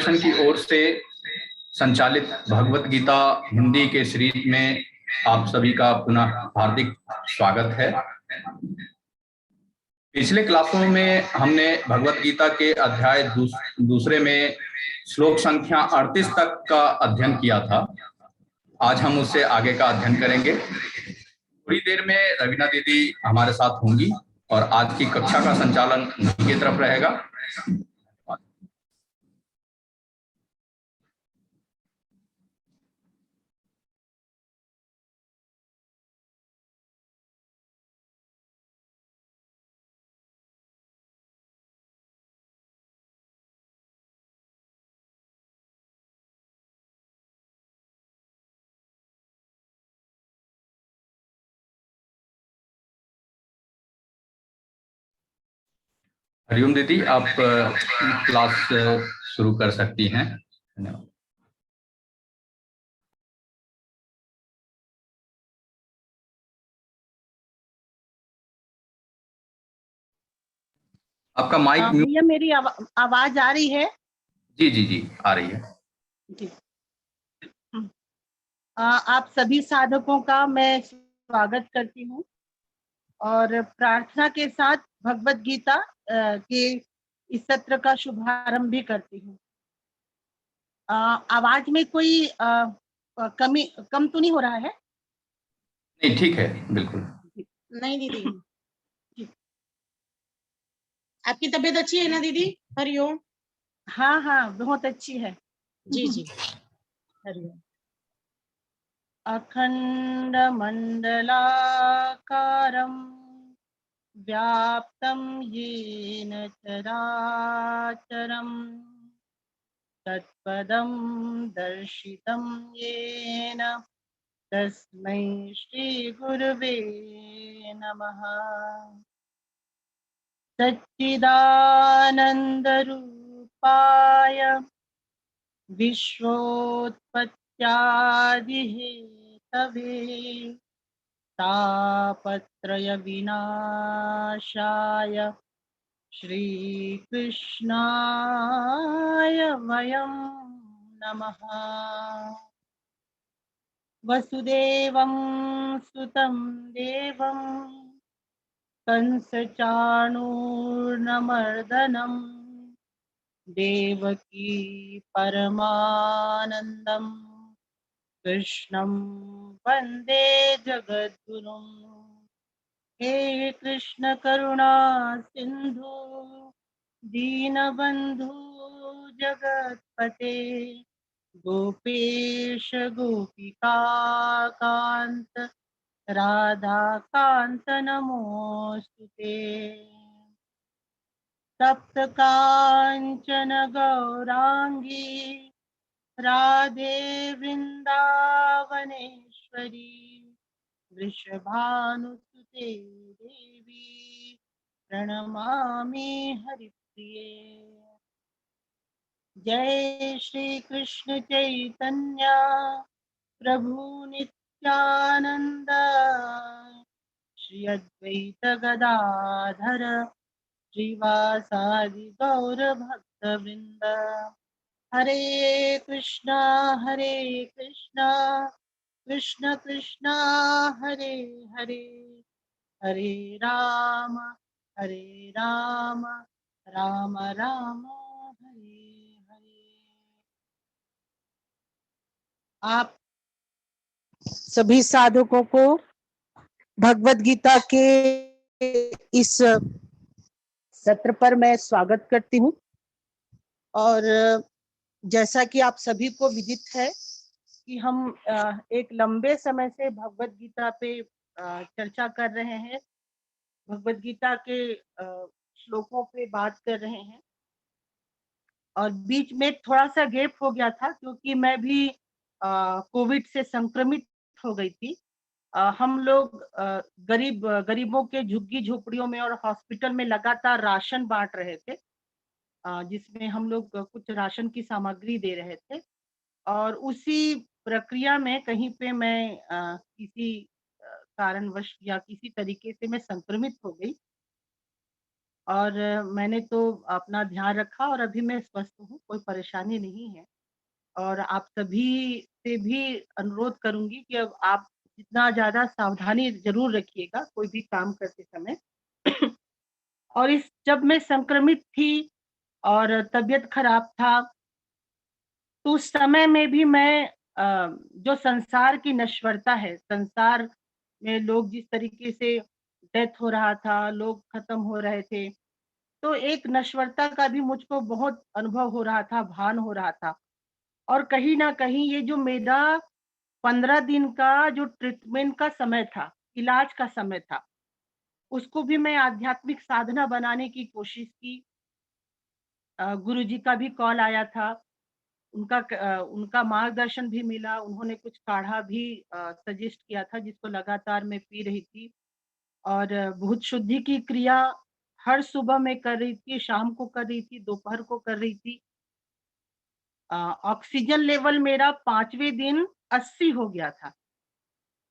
Foundation की ओर से संचालित भगवत गीता हिंदी के सीरीज में आप सभी का पुनः हार्दिक स्वागत है। पिछले क्लासों में हमने भगवत गीता के अध्याय दूसरे में श्लोक संख्या 38 तक का अध्ययन किया था। आज हम उससे आगे का अध्ययन करेंगे। थोड़ी देर में रवीना दीदी हमारे साथ होंगी और आज की कक्षा का संचालन उनकी तरफ रहेगा। हरिओम दीदी, आप क्लास शुरू कर सकती हैं। धन्यवाद। आपका माइक म्यूट। भैया मेरी आवाज आ रही है? जी जी जी आ रही है जी। आप सभी साधकों का मैं स्वागत करती हूँ और प्रार्थना के साथ भगवत गीता के इस सत्र का शुभारंभ भी करती हूँ। आवाज में कोई कम तो नहीं हो रहा है? नहीं, ठीक है, बिल्कुल नहीं दीदी। आपकी तबीयत अच्छी है ना दीदी? हरिओम। हाँ हाँ, बहुत अच्छी है। जी जी हरिओम। अखंड मंडलाकारं व्याप्तं येन चराचरं तत्पदं दर्शितं येन तस्मै श्री गुरुवे नमः। सच्चिदानन्दरूपाय विश्वोत्पत्त्यादिहेतवे तापत्रय विनाशाय श्रीकृष्णाय वयं नमः। वसुदेवं सुतं देवं कंसचाणूरमर्दनं देवकी परमानन्दं कृष्णं वन्दे जगद्गुरुम्। हे कृष्ण करुणा सिंधु दीनबंधु जगतपते गोपेश गोपिका कांत राधा कांत नमोस्तुते। तप्त कांचन गौरांगी राधे वृंदावनेश्वरी वृषभानुसुते देवी प्रणमामि हरिप्रिये। जय श्री कृष्ण चैतन्य प्रभु नित्यानंद श्री अद्वैत गदाधर श्रीवासादि गौर भक्त वृंद। हरे कृष्णा कृष्ण कृष्णा हरे हरे हरे राम राम राम हरे हरे। आप सभी साधकों को भगवत गीता के इस सत्र पर मैं स्वागत करती हूँ। और जैसा कि आप सभी को विदित है कि हम एक लंबे समय से भगवत गीता पे चर्चा कर रहे हैं, भगवत गीता के श्लोकों पे बात कर रहे हैं। और बीच में थोड़ा सा गैप हो गया था क्योंकि मैं भी कोविड से संक्रमित हो गई थी। हम लोग गरीबों के झुग्गी झोपड़ियों में और हॉस्पिटल में लगातार राशन बांट रहे थे, जिसमें हम लोग कुछ राशन की सामग्री दे रहे थे। और उसी प्रक्रिया में कहीं पे मैं किसी कारणवश या किसी तरीके से मैं संक्रमित हो गई। और मैंने तो अपना ध्यान रखा और अभी मैं स्वस्थ हूँ, कोई परेशानी नहीं है। और आप सभी से भी अनुरोध करूँगी कि अब आप जितना ज़्यादा सावधानी ज़रूर रखिएगा कोई भी काम करते समय। और इस जब मैं संक्रमित थी और तबीयत खराब था, तो उस समय में भी मैं जो संसार की नश्वरता है, संसार में लोग जिस तरीके से डेथ हो रहा था, लोग खत्म हो रहे थे, तो एक नश्वरता का भी मुझको बहुत अनुभव हो रहा था, भान हो रहा था। और कहीं न कहीं ये जो मेरा 15 दिन का जो ट्रीटमेंट का समय था, इलाज का समय था, उसको भी मैं आध्यात्मिक साधना बनाने की कोशिश की। गुरुजी का भी कॉल आया था, उनका मार्गदर्शन भी मिला, उन्होंने कुछ काढ़ा भी सजेस्ट किया था जिसको लगातार मैं पी रही थी। और भूत शुद्धि की क्रिया हर सुबह मैं कर रही थी, शाम को कर रही थी, दोपहर को कर रही थी। ऑक्सीजन लेवल मेरा 5वें दिन 80 हो गया था।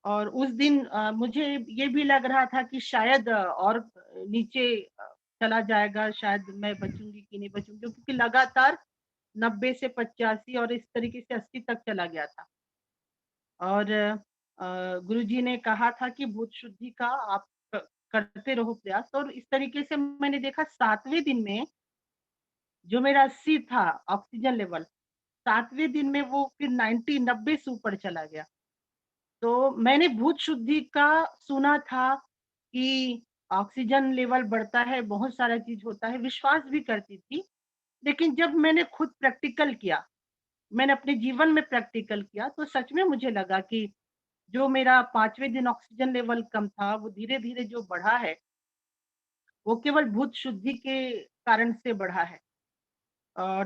और उस दिन मुझे ये भी लग रहा था कि शायद और नीचे चला जाएगा, शायद मैं बचूँगी कि नहीं बचूँगी, क्योंकि लगातार 90 से 85 और इस तरीके से 80 तक चला गया था। और गुरुजी ने कहा था कि भूत शुद्धि का आप करते रहो प्रयास। और इस तरीके से मैंने देखा 7वें दिन में जो मेरा 80 था ऑक्सीजन लेवल, 7वें दिन में वो फिर 90 से ऊपर चला गया। तो मैंने भूत शुद्धि का सुना था कि ऑक्सीजन लेवल बढ़ता है, बहुत सारा चीज़ होता है, विश्वास भी करती थी। लेकिन जब मैंने खुद प्रैक्टिकल किया, मैंने अपने जीवन में प्रैक्टिकल किया, तो सच में मुझे लगा कि जो मेरा 5वें दिन ऑक्सीजन लेवल कम था, वो धीरे-धीरे जो बढ़ा है, वो केवल भूत शुद्धि के कारण से बढ़ा है।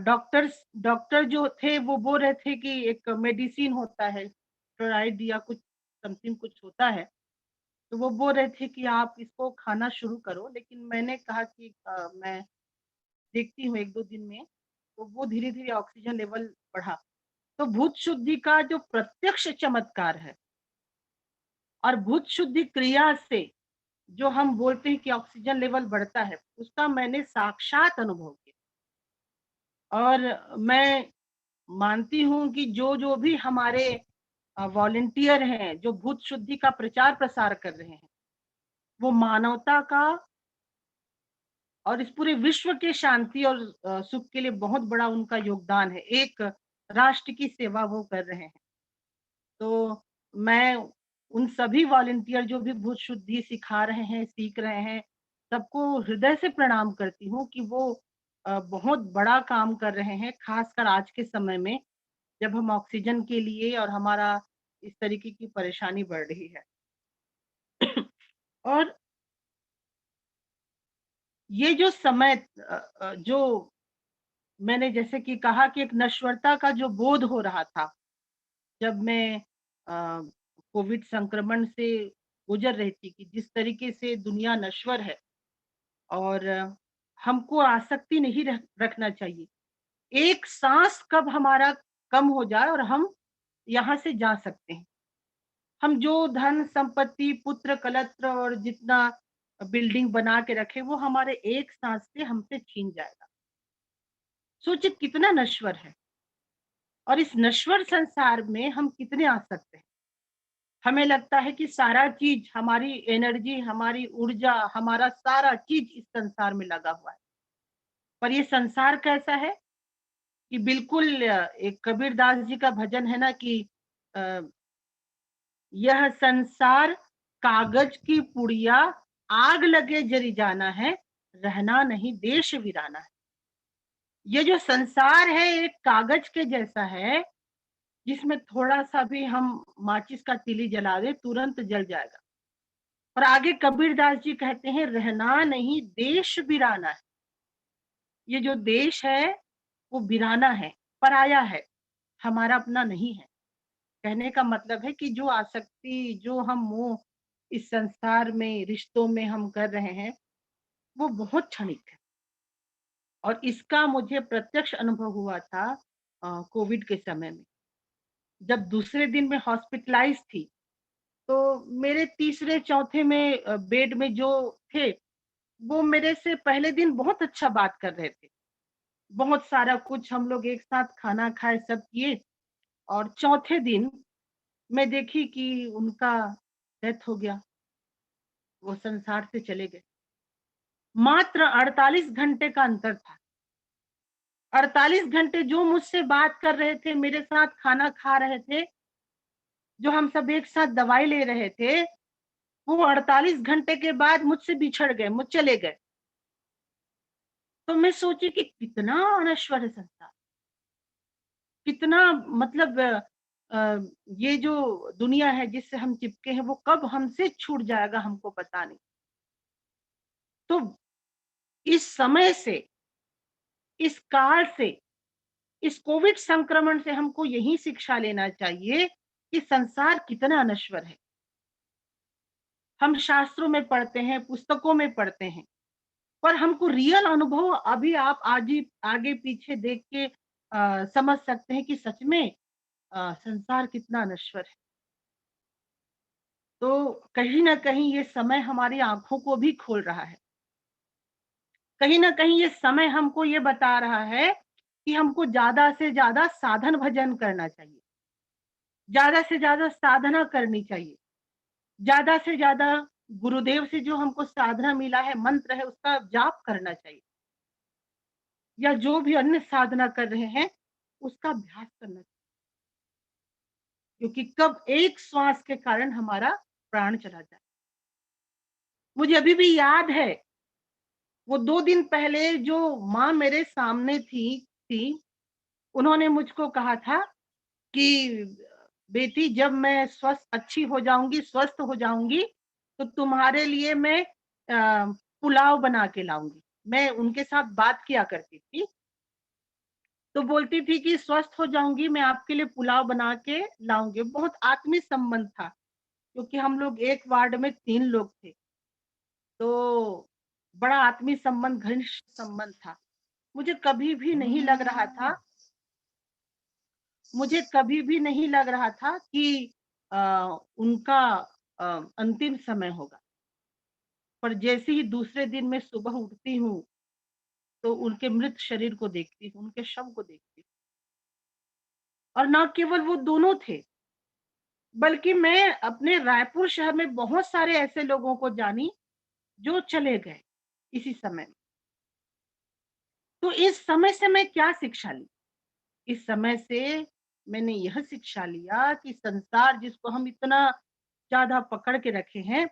डॉक्टर जो थे वो बोल रहे थे कि एक मेडिसिन होता है, फ्लोराइड या कुछ समथिंग कुछ होता है, तो वो बोल रहे थे कि आप इसको खाना शुरू करो, लेकिन मैंने कहा कि मैं देखती हूँ 1-2 दिन में, तो वो धीरे-धीरे ऑक्सीजन लेवल बढ़ा। तो भूत शुद्धि का जो प्रत्यक्ष चमत्कार है और भूत शुद्धि क्रिया से जो हम बोलते हैं कि ऑक्सीजन लेवल बढ़ता है, उसका मैंने साक्षात अनुभव किया। और मैं मानती हूँ कि जो भी हमारे वॉलंटियर हैं, जो भूत शुद्धि का प्रचार-प्रसार कर रहे हैं, वो मानवता का और इस पूरे विश्व के शांति और सुख के लिए बहुत बड़ा उनका योगदान है। एक राष्ट्र की सेवा वो कर रहे हैं। तो मैं उन सभी वॉलंटियर जो भी भूत शुद्धि सिखा रहे हैं, सीख रहे हैं, सबको हृदय से प्रणाम करती हूँ कि वो बहुत बड़ा काम कर रहे हैं, खासकर आज के समय में, जब हम ऑक्सीजन के लिए और हमारा इस तरीके की परेशानी बढ़ रही है। और ये जो समय जो मैंने जैसे कि कहा कि एक नश्वरता का जो बोध हो रहा था, जब मैं कोविड संक्रमण से गुजर रही थी कि जिस तरीके से दुनिया नश्वर है और हमको आसक्ति नहीं रखना चाहिए। एक साँस कब हमारा कम हो जाए और हम यहाँ से जा सकते हैं। हम जो धन संपत्ति, पुत्र कलत्र और जितना बिल्डिंग बना के रखे, वो हमारे एक साँस से हमसे छीन जाएगा। सोचिए कितना नश्वर है। और इस नश्वर संसार में हम कितने आसक्त हैं। हमें लगता है कि सारा चीज़, हमारी एनर्जी, हमारी ऊर्जा, हमारा सारा चीज़ इस संसार में लगा हुआ है। पर ये संसार कैसा है कि बिल्कुल एक कबीरदास जी का भजन है ना कि अ, यह संसार कागज की पुड़िया, आग लगे जरी जाना है, रहना नहीं देश वीराना है। ये जो संसार है एक कागज के जैसा है, जिसमें थोड़ा-सा भी हम माचिस का तीली जला दें, तुरंत जल जाएगा। और आगे कबीरदास जी कहते हैं, रहना नहीं देश वीराना है। ये जो देश है, वो वीराना है, पराया है, हमारा अपना नहीं है। कहने का मतलब है कि जो आसक्ति, जो हम मोह इस संसार में, रिश्तों में हम कर रहे हैं, वो बहुत क्षणिक है। और इसका मुझे प्रत्यक्ष अनुभव हुआ था कोविड के समय में। जब दूसरे दिन मैं हॉस्पिटलाइज़ थी, तो मेरे तीसरे चौथे में बेड में जो थे, वो मेरे से पहले दिन बहुत अच्छा बात कर रहे थे, बहुत सारा कुछ हम लोग एक साथ खाना खाए, सब किए। और चौथे दिन मैं देखी कि उनका डेथ हो गया, वो संसार से चले गए। मात्र 48 घंटे का अंतर था। 48 घंटे जो मुझसे बात कर रहे थे, मेरे साथ खाना खा रहे थे, जो हम सब एक साथ दवाई ले रहे थे, वो 48 घंटे के बाद मुझसे बिछड़ गए, मुझ चले गए। तो मैं सोची कि कितना अनश्वर है संसार, कितना मतलब ये जो दुनिया है जिससे हम चिपके हैं, वो कब हमसे छूट जाएगा हमको पता नहीं। तो इस समय से, इस काल से, इस कोविड संक्रमण से हमको यही शिक्षा लेना चाहिए कि संसार कितना अनश्वर है। हम शास्त्रों में पढ़ते हैं, पुस्तकों में पढ़ते हैं, पर हमको रियल अनुभव अभी आप आज ही आगे पीछे देख के समझ सकते हैं कि सच में संसार कितना अनश्वर है। तो कहीं न कहीं ये समय हमारी आँखों को भी खोल रहा है। कहीं न कहीं ये समय हमको ये बता रहा है कि हमको ज़्यादा से ज़्यादा साधन भजन करना चाहिए। ज़्यादा से ज़्यादा साधना करनी चाहिए। ज़्यादा से ज़्यादा गुरुदेव से जो हमको साधना मिला है, मंत्र है, उसका जाप करना चाहिए। या जो भी अन्य साधना कर रहे हैं, उसका अभ्यास करना चाहिए। क्योंकि कब एक श्वास के कारण हमारा प्राण चला जाए। मुझे अभी भी याद है, वो 2 दिन पहले जो माँ मेरे सामने थी, उन्होंने मुझको कहा था कि बेटी जब मैं अच्छी हो जाऊँगी, स्वस्थ हो जाऊँगी, तो तुम्हारे लिए मैं पुलाव बना के लाऊँगी। मैं उनके साथ बात किया करती थी, तो बोलती थी कि स्वस्थ हो जाऊँगी, मैं आपके लिए पुलाव बना के लाऊँगी। बहुत आत्मीय संबंध था, क्योंकि हम लोग एक वार्ड में 3 लोग थे, तो बड़ा आत्मीय संबंध, घनिष्ठ संबंध था। मुझे कभी भी नहीं लग रहा था मुझे कभी भी नहीं लग रहा था कि उनका अंतिम समय होगा। पर जैसे ही दूसरे दिन मैं सुबह उठती हूँ, तो उनके मृत शरीर को देखती हूँ, उनके शव को देखती हूँ। और ना केवल वो दोनों थे, बल्कि मैं अपने रायपुर शहर में बहुत सारे ऐसे लोगों को जानी, जो चले गए इसी समय में। तो इस समय से मैं क्या शिक्षा ली? इस समय से मैंने यह शिक्षा लिया कि संसार जिसको हम इतना ज़्यादा पकड़ के रखे हैं,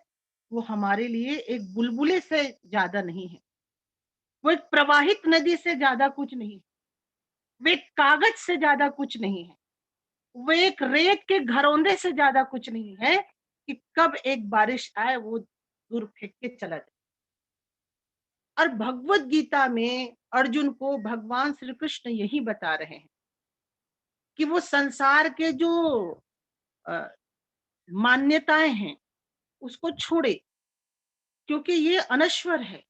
वो हमारे लिए एक बुलबुले से ज़्यादा नहीं है। वो एक प्रवाहित नदी से ज़्यादा कुछ नहीं है। वो एक कागज से ज़्यादा कुछ नहीं है। वो एक रेत के घरौंदे से ज़्यादा कुछ नहीं है कि कब एक बारिश आए वो दूर फेंक के चला जाए। और भगवत गीता में अर्जुन को भगवान श्री कृष्ण यही बता रहे हैं कि वो संसार के जो अ, मान्यताएं हैं, उसको छोड़े, क्योंकि ये अनश्वर है।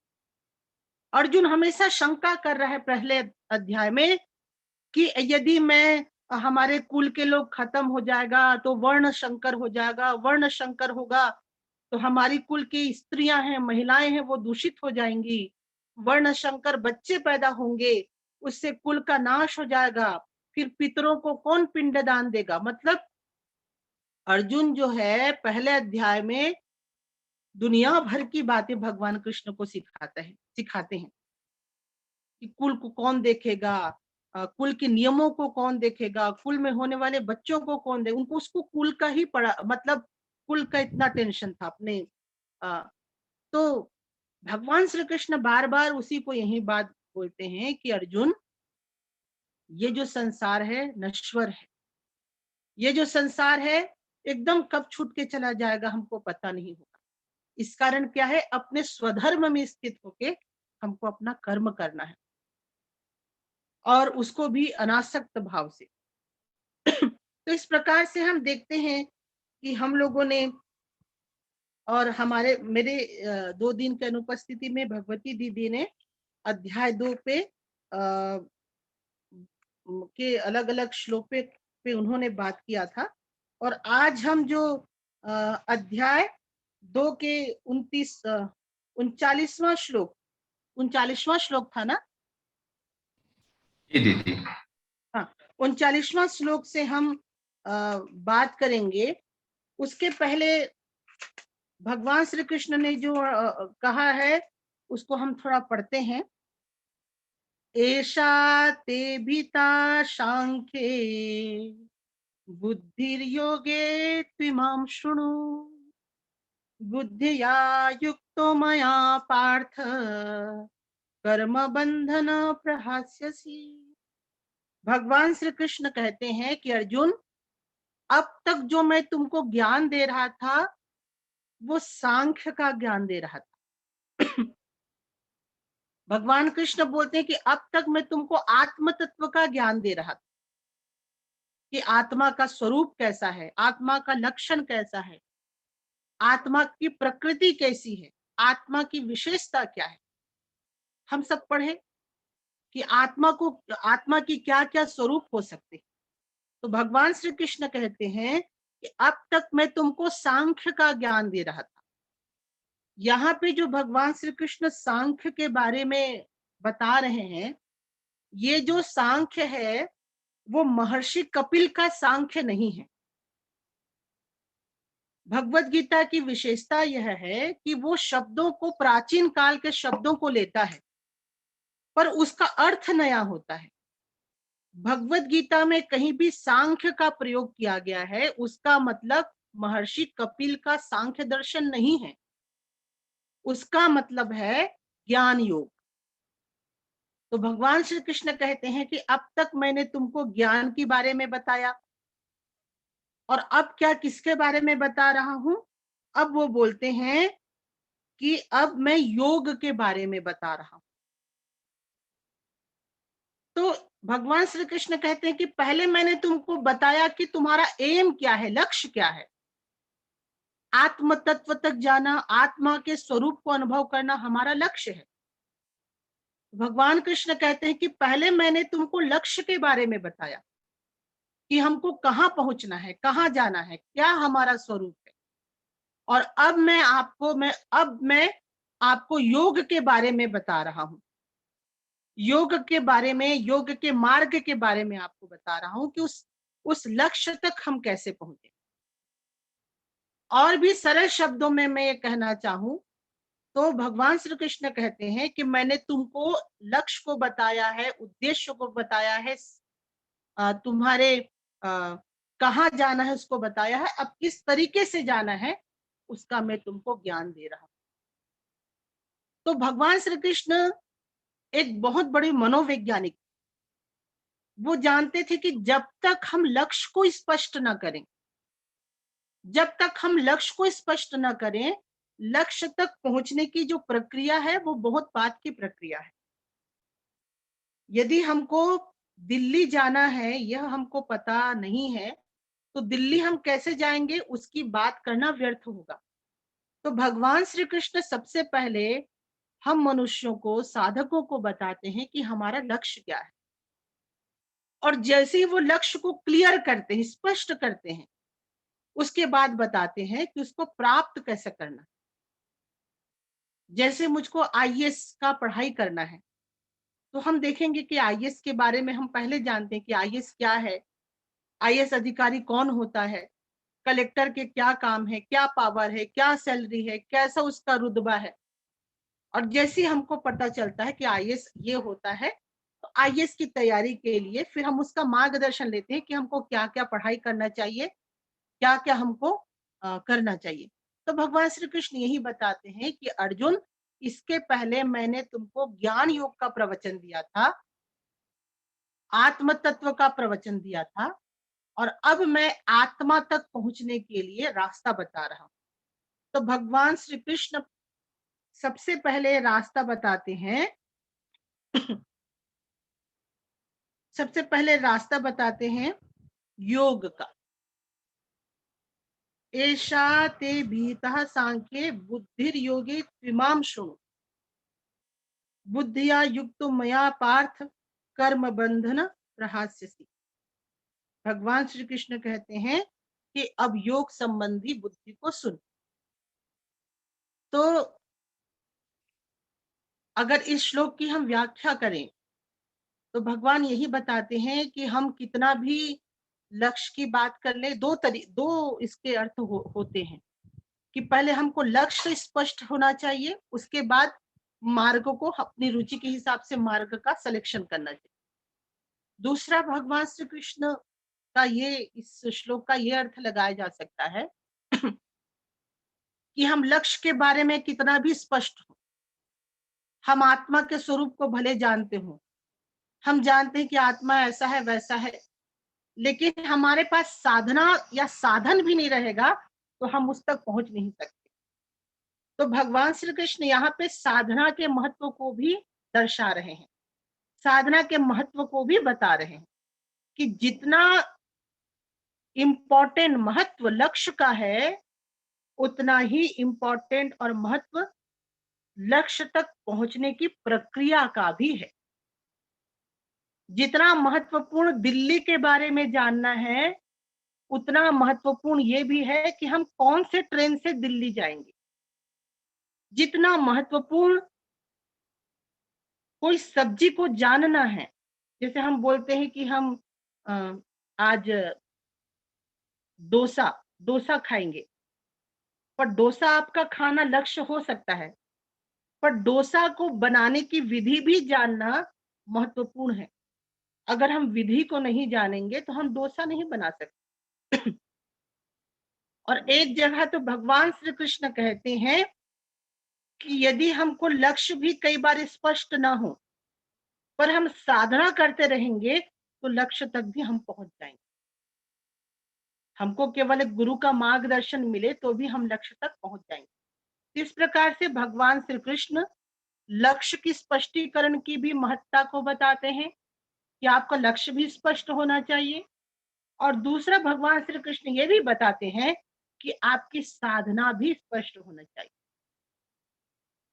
अर्जुन हमेशा शंका कर रहा है पहले अध्याय में कि यदि मैं हमारे कुल के लोग खत्म हो जाएगा तो वर्ण संकर हो जाएगा, वर्ण संकर होगा तो हमारी कुल की स्त्रियां हैं, महिलाएं हैं, वो दूषित हो जाएंगी, वर्ण संकर बच्चे पैदा होंगे, उससे कुल का नाश हो जाएगा, फिर पितरों को कौन पिंडदान देगा। मतलब अर्जुन जो है पहले अध्याय में दुनिया भर की बातें भगवान कृष्ण को सिखाते हैं कि कुल को कौन देखेगा, कुल के नियमों को कौन देखेगा, कुल में होने वाले बच्चों को कौन दे, उनको उसको कुल का ही पड़ा, मतलब कुल का इतना टेंशन था अपने। अ, तो भगवान श्री कृष्ण बार बार उसी को यही बात बोलते हैं कि अर्जुन, ये जो संसार है नश्वर है, ये जो संसार है एकदम कब छूट के चला जाएगा हमको पता नहीं होगा। इस कारण क्या है, अपने स्वधर्म में स्थित होके हमको अपना कर्म करना है, और उसको भी अनासक्त भाव से। तो इस प्रकार से हम देखते हैं कि हम लोगों ने, और हमारे मेरे 2 दिन की अनुपस्थिति में भगवती दीदी ने अध्याय 2 पे के अलग-अलग श्लोक पे उन्होंने बात किया था। और आज हम जो अध्याय 2 के 29 39वां श्लोक, 39वां श्लोक था ना? जी दीदी। हाँ, 39वां श्लोक से हम बात करेंगे। उसके पहले भगवान श्री कृष्ण ने जो कहा है उसको हम थोड़ा पढ़ते हैं। एषा ते भीता सांख्ये बुद्धिर्योगे त्विमां शृणु बुद्धिया युक्तो मया पार्थ कर्म बंधन प्रहास्यसि। भगवान श्री कृष्ण कहते हैं कि अर्जुन, अब तक जो मैं तुमको ज्ञान दे रहा था वो सांख्य का ज्ञान दे रहा था। भगवान कृष्ण बोलते हैं कि अब तक मैं तुमको आत्म तत्व का ज्ञान दे रहा था कि आत्मा का स्वरूप कैसा है, आत्मा का लक्षण कैसा है, आत्मा की प्रकृति कैसी है, आत्मा की विशेषता क्या है। हम सब पढ़े कि आत्मा की क्या क्या स्वरूप हो सकते हैं। तो भगवान श्री कृष्ण कहते हैं कि अब तक मैं तुमको सांख्य का ज्ञान दे रहा था। यहाँ पे जो भगवान श्री कृष्ण सांख्य के बारे में बता रहे हैं, ये जो सांख्य है वो महर्षि कपिल का सांख्य नहीं है। भगवत गीता की विशेषता यह है कि वो शब्दों को, प्राचीन काल के शब्दों को लेता है पर उसका अर्थ नया होता है। भगवत गीता में कहीं भी सांख्य का प्रयोग किया गया है, उसका मतलब महर्षि कपिल का सांख्य दर्शन नहीं है, उसका मतलब है ज्ञान योग। तो भगवान श्री कृष्ण कहते हैं कि अब तक मैंने तुमको ज्ञान के बारे में बताया और अब क्या, किसके बारे में बता रहा हूं? अब वो बोलते हैं कि अब मैं योग के बारे में बता रहा हूं। तो भगवान श्री कृष्ण कहते हैं कि पहले मैंने तुमको बताया कि तुम्हारा एम क्या है, लक्ष्य क्या है। आत्म तत्व तक जाना, आत्मा के स्वरूप को अनुभव करना हमारा लक्ष्य है। भगवान कृष्ण कहते हैं कि पहले मैंने तुमको लक्ष्य के बारे में बताया कि हमको कहाँ पहुंचना है, कहाँ जाना है, क्या हमारा स्वरूप है। और अब मैं आपको योग के बारे में बता रहा हूं। योग के बारे में, योग के मार्ग के बारे में आपको बता रहा हूं कि उस लक्ष्य तक हम कैसे पहुंचे। और भी सरल शब्दों में मैं ये कहना चाहूं तो भगवान श्री कृष्ण कहते हैं कि मैंने तुमको लक्ष्य को बताया है, उद्देश्य को बताया है, तुम्हारे कहाँ जाना है उसको बताया है, अब किस तरीके से जाना है उसका मैं तुमको ज्ञान दे रहा हूं। तो भगवान श्री कृष्ण एक बहुत बड़े मनोवैज्ञानिक, वो जानते थे कि जब तक हम लक्ष्य को स्पष्ट न करें, जब तक हम लक्ष्य को स्पष्ट न करें, लक्ष्य तक पहुंचने की जो प्रक्रिया है वो बहुत बात की प्रक्रिया है। यदि हमको दिल्ली जाना है यह हमको पता नहीं है तो दिल्ली हम कैसे जाएंगे उसकी बात करना व्यर्थ होगा। तो भगवान श्री कृष्ण सबसे पहले हम मनुष्यों को, साधकों को बताते हैं कि हमारा लक्ष्य क्या है। और जैसे ही वो लक्ष्य को क्लियर करते हैं, स्पष्ट करते हैं, उसके बाद बताते हैं कि उसको प्राप्त कैसे करना। जैसे मुझको आईएएस का पढ़ाई करना है तो हम देखेंगे कि आईएएस के बारे में हम पहले जानते हैं कि आईएएस क्या है, आईएएस अधिकारी कौन होता है, कलेक्टर के क्या काम है, क्या पावर है, क्या सैलरी है, कैसा उसका रुतबा है। और जैसे हमको पता चलता है कि आईएएस ये होता है तो आईएएस की तैयारी के लिए फिर हम उसका मार्गदर्शन लेते हैं कि हमको क्या क्या पढ़ाई करना चाहिए, क्या क्या हमको करना चाहिए। तो भगवान श्री कृष्ण यही बताते हैं कि अर्जुन, इसके पहले मैंने तुमको ज्ञान योग का प्रवचन दिया था, आत्म तत्व का प्रवचन दिया था और अब मैं आत्मा तक पहुंचने के लिए रास्ता बता रहा हूं। तो भगवान श्री कृष्ण सबसे पहले रास्ता बताते हैं सबसे पहले रास्ता बताते हैं योग का। एषा ते भीतः सांख्ये बुद्धिर्योगे त्विमां शृणु बुद्धिया युक्तो मया पार्थ कर्म बंधन प्रहास्यसि। भगवान श्री कृष्ण कहते हैं कि अब योग संबंधी बुद्धि को सुन। तो अगर इस श्लोक की हम व्याख्या करें तो भगवान यही बताते हैं कि हम कितना भी लक्ष्य की बात कर ले, दो इसके अर्थ होते हैं कि पहले हमको लक्ष्य स्पष्ट होना चाहिए, उसके बाद मार्ग को अपनी रुचि के हिसाब से मार्ग का सिलेक्शन करना चाहिए। दूसरा, भगवान श्री कृष्ण का इस श्लोक का ये अर्थ लगाया जा सकता है कि हम लक्ष्य के बारे में कितना भी स्पष्ट हो, हम आत्मा के स्वरूप को भले जानते हो, हम जानते हैं कि आत्मा ऐसा है वैसा है, लेकिन हमारे पास साधना या साधन भी नहीं रहेगा तो हम उस तक पहुंच नहीं सकते। तो भगवान श्री कृष्ण यहाँ पे साधना के महत्व को भी दर्शा रहे हैं, साधना के महत्व को भी बता रहे हैं कि जितना इम्पोर्टेंट महत्व लक्ष्य का है, उतना ही इम्पोर्टेंट और महत्व लक्ष्य तक पहुंचने की प्रक्रिया का भी है। जितना महत्वपूर्ण दिल्ली के बारे में जानना है, उतना महत्वपूर्ण ये भी है कि हम कौन से ट्रेन से दिल्ली जाएंगे। जितना महत्वपूर्ण कोई सब्जी को जानना है, जैसे हम बोलते हैं कि हम आज डोसा खाएंगे, पर डोसा आपका खाना लक्ष्य हो सकता है, पर डोसा को बनाने की विधि भी जानना महत्वपूर्ण है। अगर हम विधि को नहीं जानेंगे तो हम डोसा नहीं बना सकते। और एक जगह तो भगवान श्री कृष्ण कहते हैं कि यदि हमको लक्ष्य भी कई बार स्पष्ट ना हो, पर हम साधना करते रहेंगे तो लक्ष्य तक भी हम पहुंच जाएंगे। हमको केवल एक गुरु का मार्गदर्शन मिले तो भी हम लक्ष्य तक पहुंच जाएंगे। इस प्रकार से भगवान श्री कृष्ण लक्ष्य की स्पष्टीकरण की भी महत्ता को बताते हैं कि आपका लक्ष्य भी स्पष्ट होना चाहिए, और दूसरा भगवान श्री कृष्ण ये भी बताते हैं कि आपकी साधना भी स्पष्ट होना चाहिए।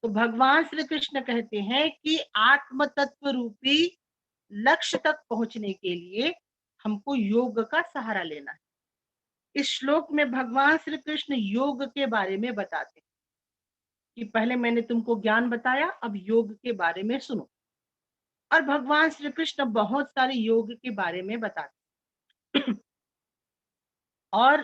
तो भगवान श्री कृष्ण कहते हैं कि आत्म तत्व रूपी लक्ष्य तक पहुंचने के लिए हमको योग का सहारा लेना है। इस श्लोक में भगवान श्री कृष्ण योग के बारे में बताते हैं कि पहले मैंने तुमको ज्ञान बताया, अब योग के बारे में सुनो। और भगवान श्री कृष्ण बहुत सारे योग के बारे में बताते हैं। और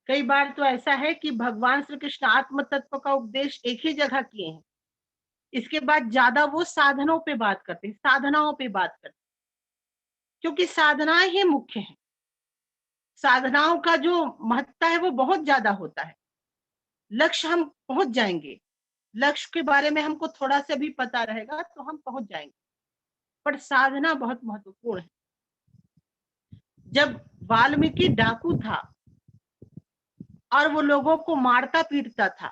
कई बार तो ऐसा है कि भगवान श्री कृष्ण आत्म तत्व का उपदेश एक ही जगह किए हैं, इसके बाद ज्यादा वो साधनों पे बात करते हैं, साधनाओं पे बात करते हैं, क्योंकि साधनाएं ही मुख्य है। साधनाओं का जो महत्ता है वो बहुत ज्यादा होता है। लक्ष्य हम पहुंच जाएंगे, लक्ष्य के बारे में हमको थोड़ा सा भी पता रहेगा तो हम पहुंच जाएंगे, पर साधना बहुत महत्वपूर्ण है। जब वाल्मीकि डाकू था और वो लोगों को मारता पीटता था,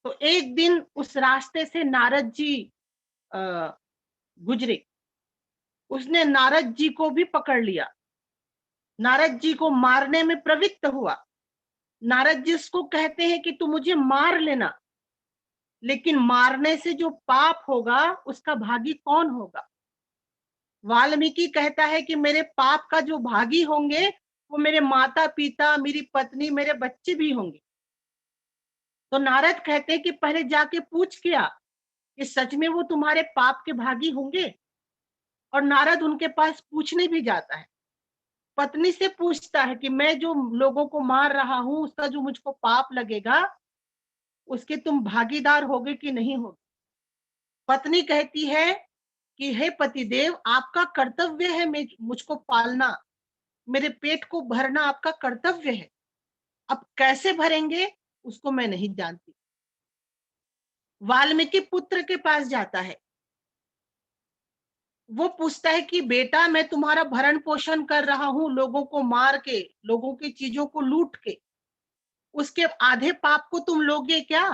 तो एक दिन उस रास्ते से नारद जी गुजरे। उसने नारद जी को भी पकड़ लिया, नारद जी को मारने में प्रवृत्त हुआ। नारद जी उसको कहते हैं कि तू मुझे मार लेना, लेकिन मारने से जो पाप होगा उसका भागी कौन होगा? वाल्मीकि कहता है कि मेरे पाप का जो भागी होंगे वो मेरे माता पिता, मेरी पत्नी, मेरे बच्चे भी होंगे। तो नारद कहते हैं कि पहले जाके पूछ किया कि सच में वो तुम्हारे पाप के भागी होंगे? और नारद उनके पास पूछने भी जाता है, पत्नी से पूछता है कि मैं जो लोगों को मार रहा हूं उसका जो मुझको पाप लगेगा उसके तुम भागीदार होगे कि नहीं होगे? पत्नी कहती है कि हे पतिदेव, आपका कर्तव्य है मुझको पालना, मेरे पेट को भरना आपका कर्तव्य है। अब कैसे भरेंगे उसको मैं नहीं जानती। वाल्मीकि पुत्र के पास जाता है, वो पूछता है कि बेटा मैं तुम्हारा भरण पोषण कर रहा हूं, लोगों को मार के, लोगों की चीजों को लूट के, उसके आधे पाप को तुम लोगे क्या?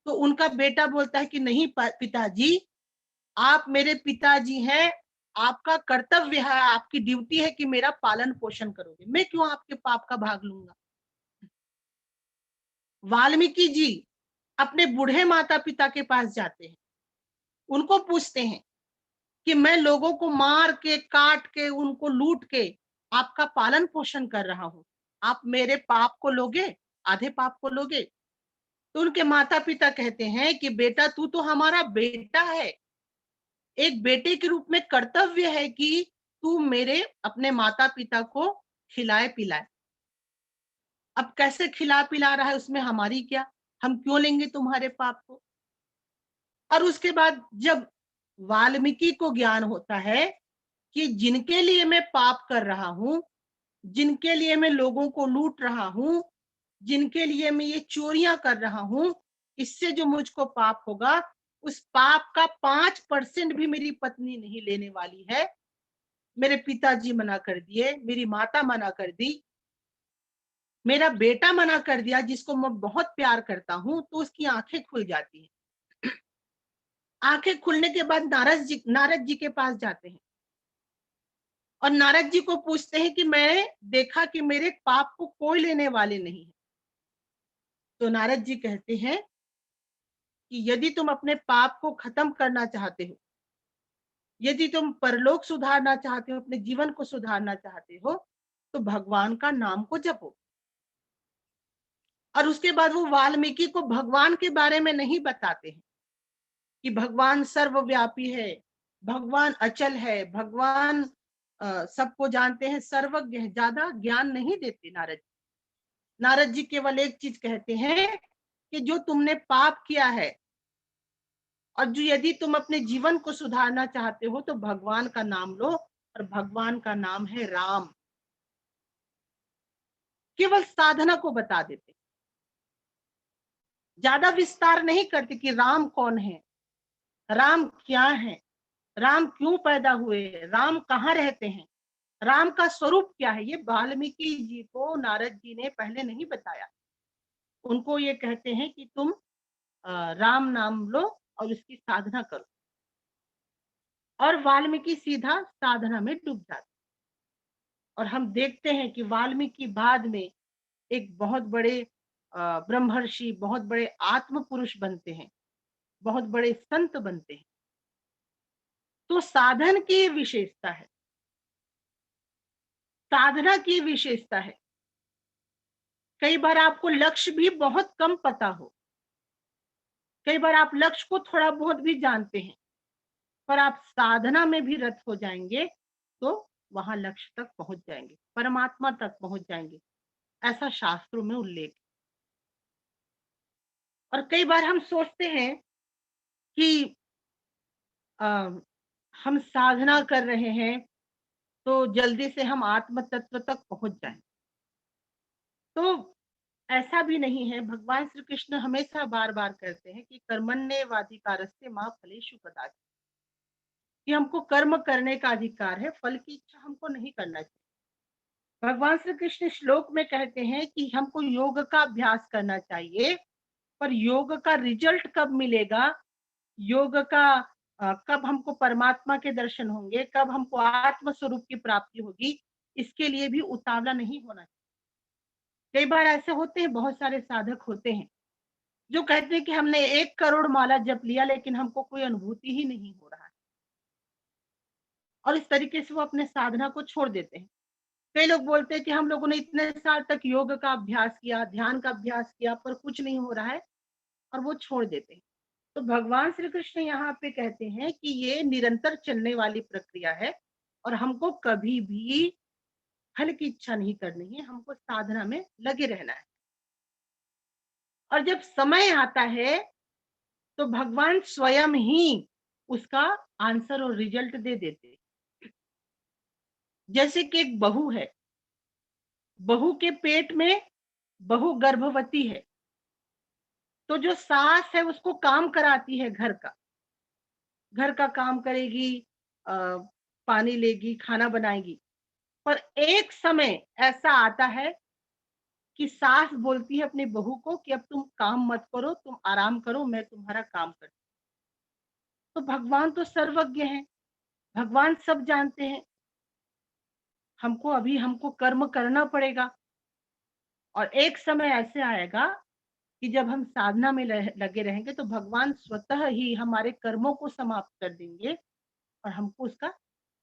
तो उनका बेटा बोलता है कि नहीं पिताजी, आप मेरे पिताजी हैं, आपका कर्तव्य है, आपकी ड्यूटी है कि मेरा पालन पोषण करोगे, मैं क्यों आपके पाप का भाग लूंगा? वाल्मीकि जी अपने बूढ़े माता पिता के पास जाते हैं, उनको पूछते हैं कि मैं लोगों को मार के, काट के, उनको लूट के आपका पालन पोषण कर रहा हूं, आप मेरे पाप को लोगे, आधे पाप को लोगे? तो उनके माता पिता कहते हैं कि बेटा तू तो हमारा बेटा है, एक बेटे के रूप में कर्तव्य है कि तू मेरे अपने माता पिता को खिलाए पिलाए। अब कैसे खिला पिला रहा है उसमें हमारी क्या, हम क्यों लेंगे तुम्हारे पाप को। और उसके बाद जब वाल्मीकि को ज्ञान होता है कि जिनके लिए मैं पाप कर रहा हूं, जिनके लिए मैं लोगों को लूट रहा हूं, जिनके लिए मैं ये चोरियां कर रहा हूं, इससे जो मुझको पाप होगा उस पाप का 5% भी मेरी पत्नी नहीं लेने वाली है। मेरे पिताजी मना कर दिए, मेरी माता मना कर दी, मेरा बेटा मना कर दिया जिसको मैं बहुत प्यार करता हूं, तो उसकी आंखें खुल जाती हैं। आंखें खुलने के बाद नारद जी के पास जाते हैं और नारद जी को पूछते हैं कि मैंने देखा कि मेरे पाप को कोई लेने वाले नहीं है। तो नारद जी कहते हैं कि यदि तुम अपने पाप को खत्म करना चाहते हो, यदि तुम परलोक सुधारना चाहते हो, अपने जीवन को सुधारना चाहते हो, तो भगवान का नाम को जपो। और उसके बाद वो वाल्मीकि को भगवान के बारे में नहीं बताते हैं कि भगवान सर्वव्यापी है, भगवान अचल है, भगवान सबको जानते हैं, सर्वज्ञ है। ज्यादा ज्ञान नहीं देते नारद जी। नारद जी केवल एक चीज कहते हैं कि जो तुमने पाप किया है और जो यदि तुम अपने जीवन को सुधारना चाहते हो तो भगवान का नाम लो, और भगवान का नाम है राम। केवल साधना को बता देते, ज्यादा विस्तार नहीं करते कि राम कौन है, राम क्या है, राम क्यों पैदा हुए, राम कहाँ रहते हैं, राम का स्वरूप क्या है। ये वाल्मीकि जी को नारद जी ने पहले नहीं बताया। उनको ये कहते हैं कि तुम राम नाम लो और उसकी साधना करो, और वाल्मीकि सीधा साधना में डूब जाते। और हम देखते हैं कि वाल्मीकि बाद में एक बहुत बड़े ब्रह्मर्षि, बहुत बड़े आत्म पुरुष बनते हैं, बहुत बड़े संत बनते हैं। तो साधन की विशेषता है, साधना की विशेषता है। कई बार आपको लक्ष्य भी बहुत कम पता हो, कई बार आप लक्ष्य को थोड़ा बहुत भी जानते हैं, पर आप साधना में भी रत हो जाएंगे तो वहां लक्ष्य तक पहुंच जाएंगे, परमात्मा तक पहुंच जाएंगे, ऐसा शास्त्रों में उल्लेख। और कई बार हम सोचते हैं कि आ, हम साधना कर रहे हैं तो जल्दी से हम आत्म तत्व तक पहुंच जाएं। तो ऐसा भी नहीं है। भगवान श्री कृष्ण हमेशा बार बार कहते हैं कि कर्मण्येवाधिकारस्ते मां फलेषु कदाचित्, कि हमको कर्म करने का अधिकार है, फल की इच्छा हमको नहीं करना चाहिए। भगवान श्री कृष्ण श्लोक में कहते हैं कि हमको योग का अभ्यास करना चाहिए, पर योग का रिजल्ट कब मिलेगा, योग का कब हमको परमात्मा के दर्शन होंगे, कब हमको आत्म स्वरूप की प्राप्ति होगी, इसके लिए भी उतावला नहीं होना चाहिए। कई बार ऐसे होते हैं, बहुत सारे साधक होते हैं जो कहते हैं कि हमने 1 करोड़ माला जप लिया लेकिन हमको कोई अनुभूति ही नहीं हो रहा है, और इस तरीके से वो अपने साधना को छोड़ देते हैं। कई लोग बोलते हैं कि हम लोगों ने इतने साल तक योग का अभ्यास किया, ध्यान का अभ्यास किया, पर कुछ नहीं हो रहा है, और वो छोड़ देते हैं। तो भगवान श्री कृष्ण यहाँ पे कहते हैं कि ये निरंतर चलने वाली प्रक्रिया है, और हमको कभी भी फल की इच्छा नहीं करनी है, हमको साधना में लगे रहना है। और जब समय आता है तो भगवान स्वयं ही उसका आंसर और रिजल्ट दे देते। जैसे कि एक बहू है, बहू के पेट में बहू गर्भवती है, तो जो सास है उसको काम कराती है, घर का काम करेगी, पानी लेगी, खाना बनाएगी। पर एक समय ऐसा आता है कि सास बोलती है अपनी बहू को कि अब तुम काम मत करो, तुम आराम करो, मैं तुम्हारा काम करती। तो भगवान तो सर्वज्ञ हैं, भगवान सब जानते हैं। हमको कर्म करना पड़ेगा, और एक समय ऐसे आएगा कि जब हम साधना में लगे रहेंगे तो भगवान स्वतः ही हमारे कर्मों को समाप्त कर देंगे, और हमको उसका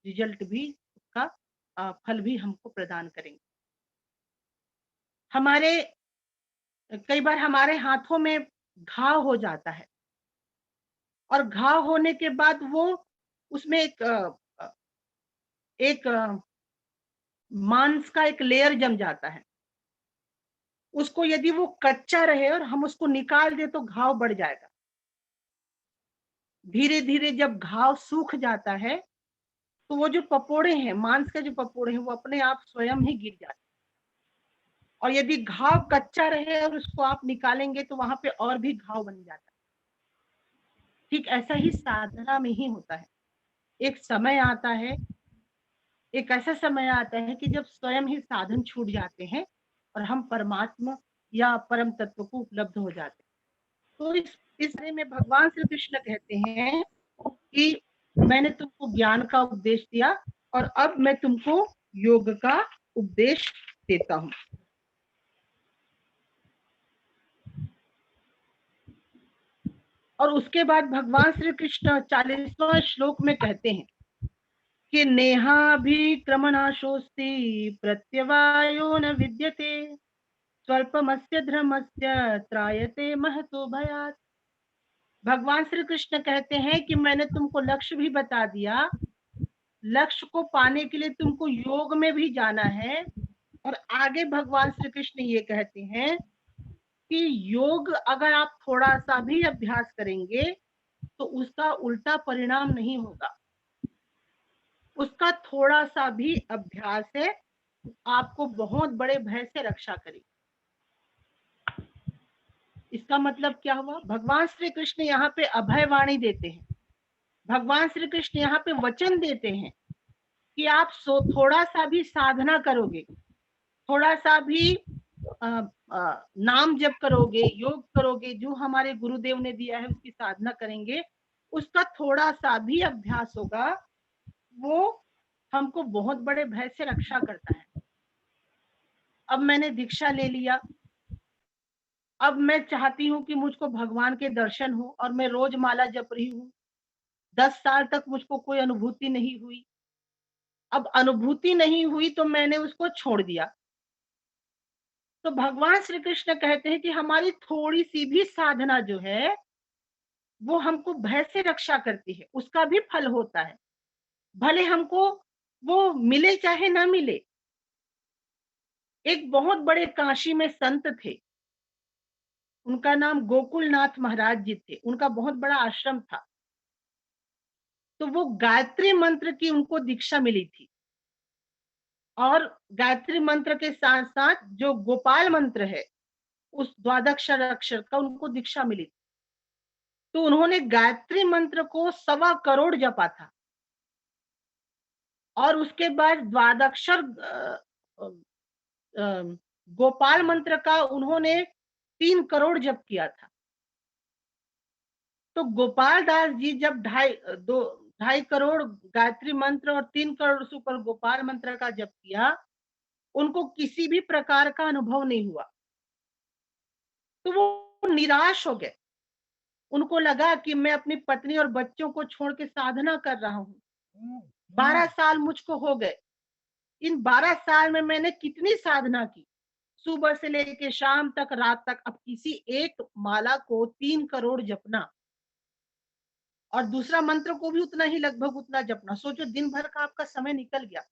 रिजल्ट भी, उसका फल भी हमको प्रदान करेंगे। हमारे कई बार हमारे हाथों में घाव हो जाता है, और घाव होने के बाद वो उसमें एक मांस का एक लेयर जम जाता है। उसको यदि वो कच्चा रहे और हम उसको निकाल दे तो घाव बढ़ जाएगा। धीरे धीरे जब घाव सूख जाता है तो वो जो पकोड़े हैं, मांस के जो पकोड़े हैं, वो अपने आप स्वयं ही गिर जाते हैं। और यदि घाव कच्चा रहे और उसको आप निकालेंगे तो वहां पे और भी घाव बन जाता है। ठीक ऐसा ही साधना में ही होता है। एक समय आता है, एक ऐसा समय आता है कि जब स्वयं ही साधन छूट जाते हैं और हम परमात्मा या परम तत्व को उपलब्ध हो जाते हैं। तो इस बारे में भगवान श्री कृष्ण कहते हैं कि मैंने तुमको ज्ञान का उपदेश दिया और अब मैं तुमको योग का उपदेश देता हूं। और उसके बाद भगवान श्री कृष्ण 40वां श्लोक में कहते हैं कि नेहाभिक्रमनाशोस्ति प्रत्यवायो न विद्यते स्वल्पमस्य धर्मस्य त्रायते महतो भयात्। भगवान श्री कृष्ण कहते हैं कि मैंने तुमको लक्ष्य भी बता दिया, लक्ष्य को पाने के लिए तुमको योग में भी जाना है। और आगे भगवान श्री कृष्ण ये कहते हैं कि योग अगर आप थोड़ा सा भी अभ्यास करेंगे तो उसका उल्टा परिणाम नहीं होगा। उसका थोड़ा सा भी अभ्यास है आपको बहुत बड़े भय से रक्षा करेगी। इसका मतलब क्या हुआ? भगवान श्री कृष्ण यहाँ पे अभय वाणी देते हैं। भगवान श्री कृष्ण यहाँ पे वचन देते हैं कि आप थोड़ा सा भी साधना करोगे, थोड़ा सा भी नाम जप करोगे, योग करोगे, जो हमारे गुरुदेव ने दिया है उसकी साधना करेंगे, उसका थोड़ा सा भी अभ्यास होगा, वो हमको बहुत बड़े भय से रक्षा करता है। अब मैंने दीक्षा ले लिया, अब मैं चाहती हूँ कि मुझको भगवान के दर्शन हो और मैं रोज माला जप रही हूँ। 10 साल तक मुझको कोई अनुभूति नहीं हुई। अब अनुभूति नहीं हुई तो मैंने उसको छोड़ दिया। तो भगवान श्री कृष्ण कहते हैं कि हमारी थोड़ी सी भी साधना जो है वो हमको भय से रक्षा करती है, उसका भी फल होता है, भले हमको वो मिले चाहे ना मिले। एक बहुत बड़े काशी में संत थे, उनका नाम गोकुलनाथ महाराज जी थे, उनका बहुत बड़ा आश्रम था। तो वो गायत्री मंत्र की उनको दीक्षा मिली थी, और गायत्री मंत्र के साथ साथ जो गोपाल मंत्र है उस द्वादक्षर अक्षर का उनको दीक्षा मिली थी। तो उन्होंने गायत्री मंत्र को 1.25 करोड़ जपा था, और उसके बाद द्वादक्षर गोपाल मंत्र का उन्होंने 3 करोड़ जप किया था। तो गोपाल दास जी जब 2.5 करोड़ गायत्री मंत्र और 3 करोड़ से ऊपर गोपाल मंत्र का जप किया, उनको किसी भी प्रकार का अनुभव नहीं हुआ। तो वो निराश हो गए। उनको लगा कि मैं अपनी पत्नी और बच्चों को छोड़ के साधना कर रहा हूँ। 12 साल मुझको हो गए। इन 12 साल में मैंने कितनी साधना की, सुबह से लेके शाम तक, रात तक। अब किसी एक माला को 3 करोड़ जपना और दूसरा मंत्र को भी उतना ही, लगभग उतना जपना, सोचो दिन भर का आपका समय निकल गया।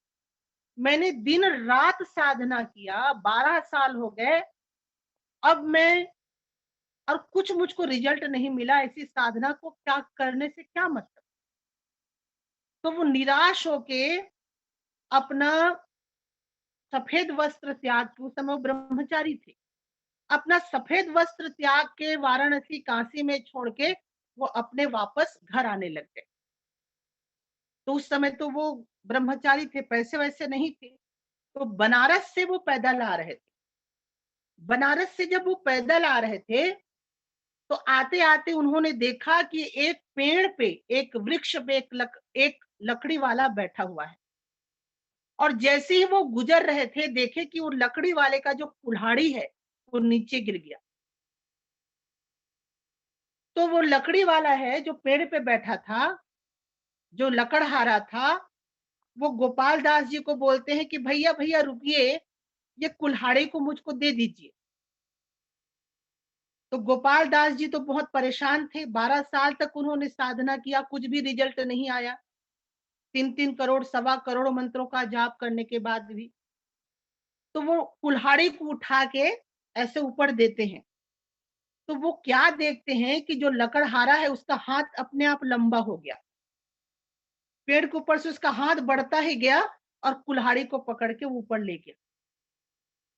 मैंने दिन रात साधना किया, 12 साल हो गए, अब मैं, और कुछ मुझको रिजल्ट नहीं मिला। ऐसी साधना को क्या करने से क्या मतलब? तो वो निराश होके अपना सफेद वस्त्र त्याग के, उस समय वो ब्रह्मचारी थे, अपना सफेद वस्त्र त्याग के वाराणसी काशी में छोड़ के वो अपने वापस घर आने लग गए। तो उस समय तो वो ब्रह्मचारी थे, पैसे वैसे नहीं थे, तो बनारस से वो पैदल आ रहे थे। बनारस से जब वो पैदल आ रहे थे तो आते आते उन्होंने देखा कि एक पेड़ पे, एक वृक्ष पे एक लकड़ी वाला बैठा हुआ है, और जैसे ही वो गुजर रहे थे देखे कि वो लकड़ी वाले का जो कुल्हाड़ी है वो नीचे गिर गया। तो वो लकड़ी वाला है जो पेड़ पे बैठा था, जो लकड़हारा था, वो गोपाल दास जी को बोलते हैं कि भैया भैया रुकिए, ये कुल्हाड़ी को मुझको दे दीजिए। तो गोपाल दास जी तो बहुत परेशान थे। 12 साल तक उन्होंने साधना किया, कुछ भी रिजल्ट नहीं आया। 3-3 करोड़, 1.25 करोड़ मंत्रों का जाप करने के बाद भी। तो वो कुल्हाड़ी को उठा के ऐसे ऊपर देते हैं। तो वो क्या देखते हैं कि जो लकड़हारा है उसका हाथ अपने आप लंबा हो गया। पेड़ के ऊपर से उसका हाथ बढ़ता ही गया और कुल्हाड़ी को पकड़ के ऊपर ले गया।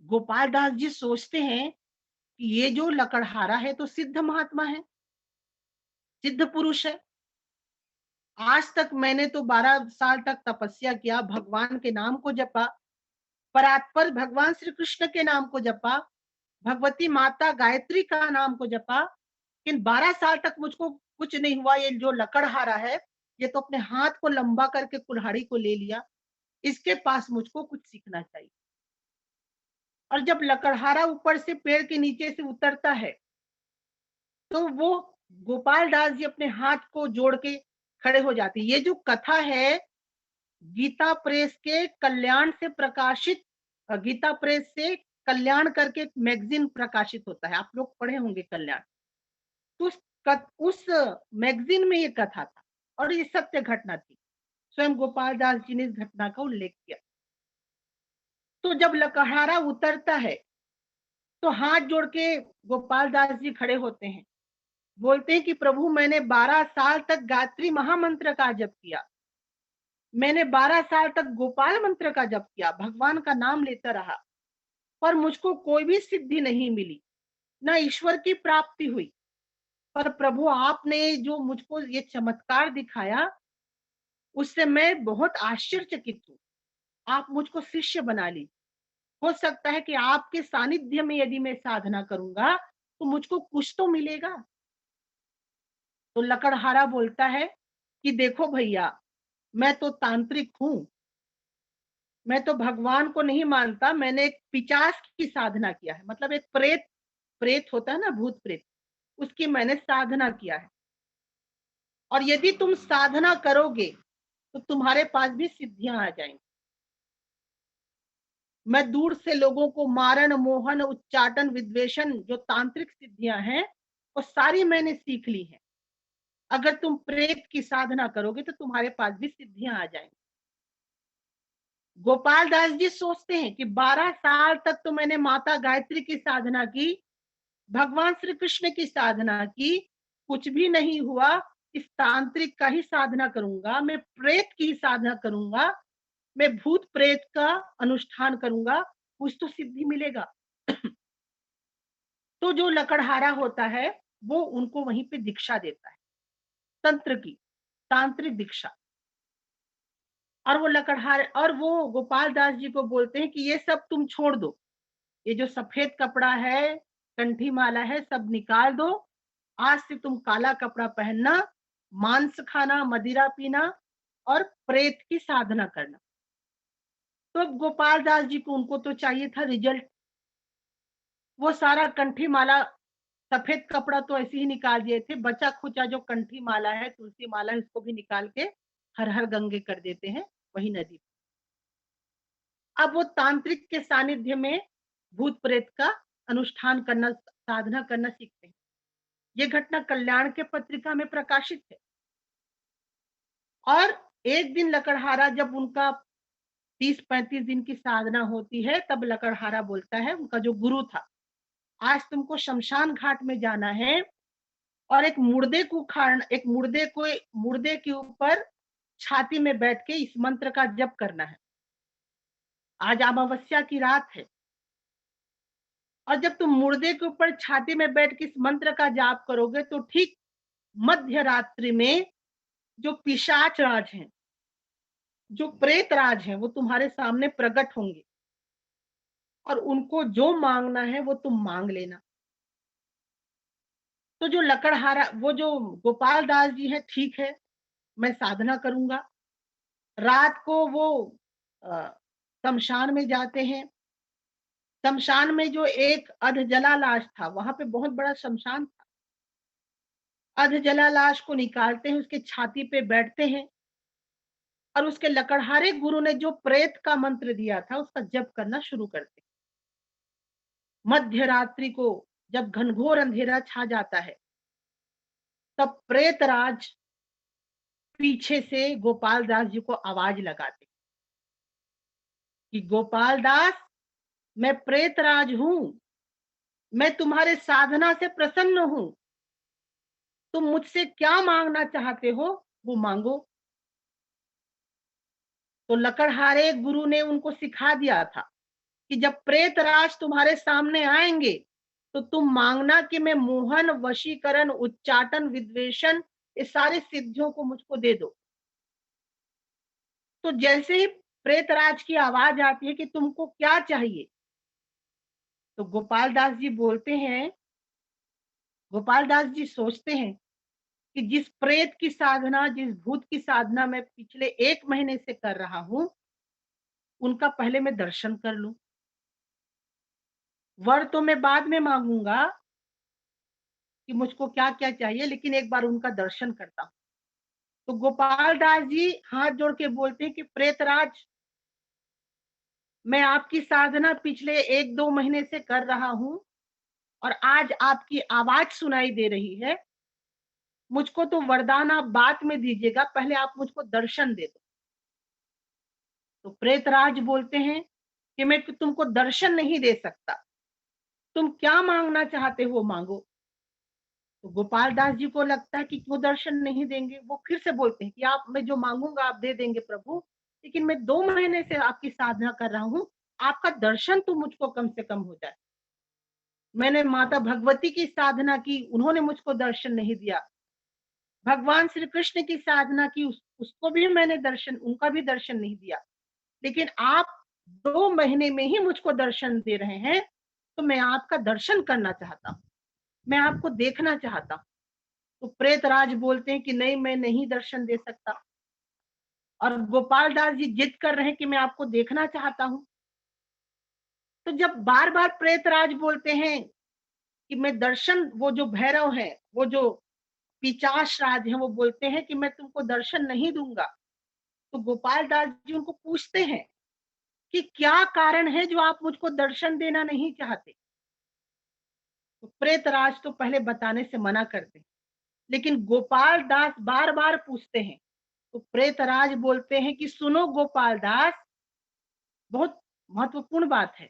गोपाल दास जी सोचते हैं कि ये जो लकड़हारा है तो सिद्ध महात्मा है, सिद्ध पुरुष है। आज तक मैंने तो 12 साल तक तपस्या किया, भगवान के नाम को जपा, परात्पर भगवान श्री कृष्ण के नाम को जपा, भगवती माता गायत्री का नाम को जपा, लेकिन 12 साल तक मुझको कुछ नहीं हुआ। ये जो लकड़हारा है, ये तो अपने हाथ को लंबा करके कुल्हाड़ी को ले लिया। इसके पास मुझको कुछ सीखना चाहिए। और जब लकड़हारा ऊपर से पेड़ के नीचे से उतरता है, तो वो गोपाल दास जी अपने हाथ को जोड़ के खड़े हो जाते हैं। ये जो कथा है, गीता प्रेस के कल्याण से प्रकाशित, गीता प्रेस से कल्याण करके एक मैगजीन प्रकाशित होता है, आप लोग पढ़े होंगे कल्याण। तो उस मैगजीन में ये कथा था और ये सत्य घटना थी। स्वयं गोपाल दास जी ने इस घटना का उल्लेख किया। तो जब लकड़हारा उतरता है, तो हाथ जोड़ के गोपाल दास जी खड़े होते हैं। बोलते हैं कि प्रभु, मैंने 12 साल तक गायत्री महामंत्र का जप किया, मैंने 12 साल तक गोपाल मंत्र का जप किया, भगवान का नाम लेता रहा, पर मुझको कोई भी सिद्धि नहीं मिली, ना ईश्वर की प्राप्ति हुई। पर प्रभु, आपने जो मुझको ये चमत्कार दिखाया, उससे मैं बहुत आश्चर्यचकित हूँ। आप मुझको शिष्य बना लीजिए। हो सकता है कि आपके सानिध्य में यदि मैं साधना करूंगा तो मुझको कुछ तो मिलेगा। तो लकड़हारा बोलता है कि देखो भैया, मैं तो तांत्रिक हूँ, मैं तो भगवान को नहीं मानता, मैंने एक पिशाच की साधना किया है, मतलब एक प्रेत, प्रेत होता है ना, भूत प्रेत, उसकी मैंने साधना किया है। और यदि तुम साधना करोगे तो तुम्हारे पास भी सिद्धियां आ जाएंगी। मैं दूर से लोगों को मारण, मोहन, उच्चाटन, विद्वेषण, जो तांत्रिक सिद्धियां हैं, वो सारी मैंने सीख ली है। अगर तुम प्रेत की साधना करोगे तो तुम्हारे पास भी सिद्धियां आ जाएंगी। गोपाल दास जी सोचते हैं कि 12 साल तक तो मैंने माता गायत्री की साधना की, भगवान श्री कृष्ण की साधना की, कुछ भी नहीं हुआ। इस तांत्रिक का ही साधना करूंगा, मैं प्रेत की ही साधना करूंगा, मैं भूत प्रेत का अनुष्ठान करूंगा, कुछ तो सिद्धि मिलेगा। तो जो लकड़हारा होता है वो उनको वहीं पे दीक्षा देता है, तंत्र की, तांत्रिक दीक्षा। और वो लकड़हारे और वो गोपाल दास जी को बोलते हैं कि ये सब तुम छोड़ दो, ये जो सफेद कपड़ा है, कंठी माला है, सब निकाल दो। आज से तुम काला कपड़ा पहनना, मांस खाना, मदिरा पीना और प्रेत की साधना करना। तो अब गोपाल दास जी को, उनको तो चाहिए था रिजल्ट। वो सारा कंठी माला, सफेद कपड़ा तो ऐसे ही निकाल दिए थे, बचा खुचा जो कंठी माला है, तुलसी माला है, उसको भी निकाल के हर हर गंगे कर देते हैं वही नदी। अब वो तांत्रिक के सानिध्य में भूत प्रेत का अनुष्ठान करना, साधना करना सीखते हैं। ये घटना कल्याण के पत्रिका में प्रकाशित है। और एक दिन लकड़हारा, जब उनका 30-35 दिन की साधना होती है, तब लकड़हारा बोलता है, उनका जो गुरु था, आज तुमको शमशान घाट में जाना है और एक मुर्दे को उखाड़ना, एक मुर्दे को, मुर्दे के ऊपर छाती में बैठ के इस मंत्र का जप करना है। आज अमावस्या की रात है और जब तुम मुर्दे के ऊपर छाती में बैठ के इस मंत्र का जाप करोगे तो ठीक मध्य रात्रि में जो पिशाच राज हैं, जो प्रेत राज हैं, वो तुम्हारे सामने प्रकट होंगे और उनको जो मांगना है वो तुम मांग लेना। तो जो लकड़हारा, वो जो गोपाल दास जी हैं, ठीक है, मैं साधना करूंगा। रात को वो अ, शमशान में जाते हैं। शमशान में जो एक अधजला लाश था, वहां पे बहुत बड़ा शमशान था, अधजला लाश को निकालते हैं, उसके छाती पे बैठते हैं और उसके लकड़हारे गुरु ने जो प्रेत का मंत्र दिया था उसका जप करना शुरू करते हैं। मध्य रात्रि को जब घनघोर अंधेरा छा जाता है, तब प्रेतराज पीछे से गोपाल दास जी को आवाज लगाते कि गोपाल दास, मैं प्रेतराज हूं, मैं तुम्हारे साधना से प्रसन्न हूं, तुम मुझसे क्या मांगना चाहते हो वो मांगो। तो लकड़हारे गुरु ने उनको सिखा दिया था कि जब प्रेतराज तुम्हारे सामने आएंगे तो तुम मांगना कि मैं मोहन, वशीकरण, उच्चाटन, विद्वेषण, ये सारे सिद्धियों को मुझको दे दो। तो जैसे ही प्रेतराज की आवाज आती है कि तुमको क्या चाहिए, तो गोपाल दास जी बोलते हैं, गोपाल दास जी सोचते हैं कि जिस प्रेत की साधना, जिस भूत की साधना मैं पिछले 1 महीने से कर रहा हूं, उनका पहले मैं दर्शन कर लूं। वर तो मैं बाद में मांगूंगा कि मुझको क्या क्या चाहिए, लेकिन एक बार उनका दर्शन करता हूं। तो गोपाल दास जी हाथ जोड़ के बोलते हैं कि प्रेतराज, मैं आपकी साधना पिछले 1-2 महीने से कर रहा हूं और आज आपकी आवाज सुनाई दे रही है। मुझको तो वरदान आप बाद में दीजिएगा, पहले आप मुझको दर्शन दे दो। तो प्रेतराज बोलते हैं कि मैं तुमको दर्शन नहीं दे सकता, तुम क्या मांगना चाहते हो मांगो। तो गोपाल दास जी को लगता है कि क्यों दर्शन नहीं देंगे। वो फिर से बोलते हैं कि आप, मैं जो मांगूंगा आप दे देंगे प्रभु, लेकिन मैं 2 महीने से आपकी साधना कर रहा हूँ, आपका दर्शन तो मुझको कम से कम हो जाए। मैंने माता भगवती की साधना की, उन्होंने मुझको दर्शन नहीं दिया। भगवान श्री कृष्ण की साधना की, उसको भी मैंने दर्शन, उनका भी दर्शन नहीं दिया। लेकिन आप 2 महीने में ही मुझको दर्शन दे रहे हैं, तो मैं आपका दर्शन करना चाहता हूँ, मैं आपको देखना चाहता हूँ। तो प्रेतराज बोलते हैं कि नहीं, मैं नहीं दर्शन दे सकता। और गोपाल दास जी जिद कर रहे हैं कि मैं आपको देखना चाहता हूँ। तो जब बार-बार प्रेतराज बोलते हैं कि मैं दर्शन, वो जो भैरव है, वो जो पिशाच राज है, वो बोलते हैं कि मैं तुमको दर्शन नहीं दूंगा। तो गोपाल दास जी उनको पूछते हैं कि क्या कारण है जो आप मुझको दर्शन देना नहीं चाहते। तो प्रेतराज तो पहले बताने से मना करते हैं, लेकिन गोपाल दास बार बार पूछते हैं। तो प्रेतराज बोलते हैं कि सुनो गोपाल दास, बहुत महत्वपूर्ण बात है।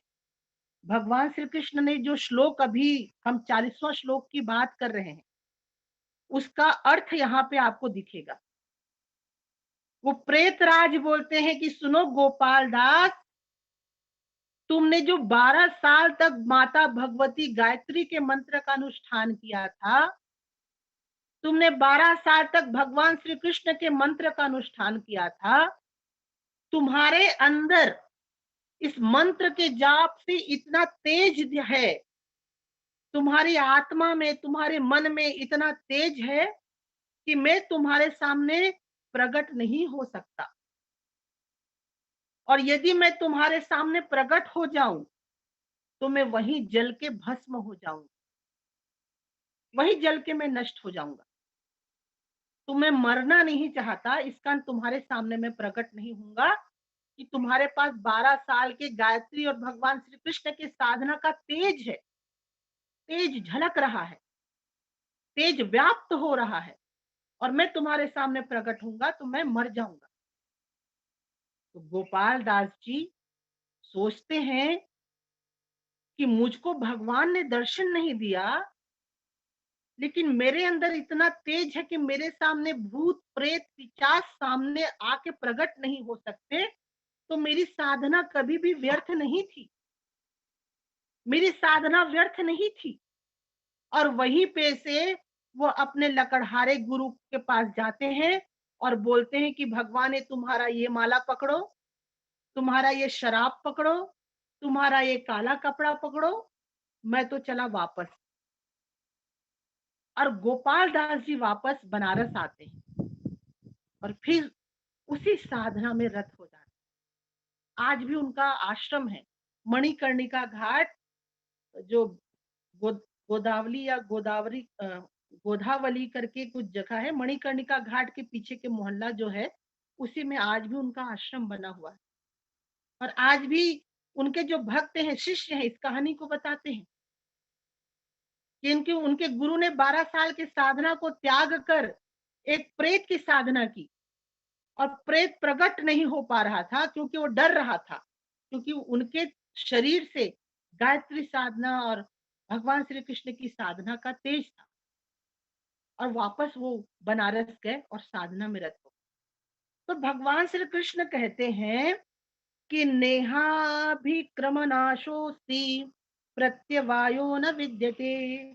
भगवान श्री कृष्ण ने जो श्लोक, अभी हम 40वां श्लोक की बात कर रहे हैं, उसका अर्थ यहाँ पे आपको दिखेगा। वो प्रेतराज बोलते हैं कि सुनो गोपाल दास, तुमने जो 12 साल तक माता भगवती गायत्री के मंत्र का अनुष्ठान किया था, तुमने 12 साल तक भगवान श्री कृष्ण के मंत्र का अनुष्ठान किया था, तुम्हारे अंदर इस मंत्र के जाप से इतना तेज है, तुम्हारी आत्मा में, तुम्हारे मन में इतना तेज है कि मैं तुम्हारे सामने प्रकट नहीं हो सकता। और यदि मैं तुम्हारे सामने प्रकट हो जाऊं, तो मैं वहीं जल के भस्म हो जाऊंगा, वहीं जल के मैं नष्ट हो जाऊंगा। तो मैं मरना नहीं चाहता, इस कारण तुम्हारे सामने मैं प्रकट नहीं होऊंगा कि तुम्हारे पास 12 साल के गायत्री और भगवान श्री कृष्ण के साधना का तेज है, तेज झलक रहा है, तेज व्याप्त हो रहा है, और मैं तुम्हारे सामने प्रकट होऊंगा तो मैं मर जाऊंगा। तो गोपाल दास जी सोचते हैं कि मुझको भगवान ने दर्शन नहीं दिया, लेकिन मेरे अंदर इतना तेज है कि मेरे सामने भूत प्रेत पिशाच सामने आके प्रकट नहीं हो सकते, तो मेरी साधना कभी भी व्यर्थ नहीं थी, मेरी साधना व्यर्थ नहीं थी। और वहीं पे से वो अपने लकड़हारे गुरु के पास जाते हैं और बोलते हैं कि भगवान, ये तुम्हारा ये माला पकड़ो, तुम्हारा ये शराब पकड़ो, तुम्हारा ये काला कपड़ा पकड़ो, मैं तो चला वापस। और गोपाल दास जी वापस बनारस आते हैं और फिर उसी साधना में रत हो जाते हैं। आज भी उनका आश्रम है मणिकर्णिका घाट, जो गो, गोदावली या गोधावली करके कुछ जगह है, मणिकर्णिका घाट के पीछे के मोहल्ला जो है, उसी में आज भी उनका आश्रम बना हुआ है। और आज भी उनके जो भक्त हैं, शिष्य हैं, इस कहानी को बताते हैं कि इनके उनके गुरु ने 12 साल की साधना को त्याग कर एक प्रेत की साधना की, और प्रेत प्रकट नहीं हो पा रहा था क्योंकि वो डर रहा था, क्योंकि उनके शरीर से गायत्री साधना और भगवान श्री कृष्ण की साधना का तेज था। और वापस वो बनारस गए और साधना में रत हो। तो भगवान श्री कृष्ण कहते हैं कि नेहाभिक्रमनाशोऽस्ति प्रत्यवायो न विद्यते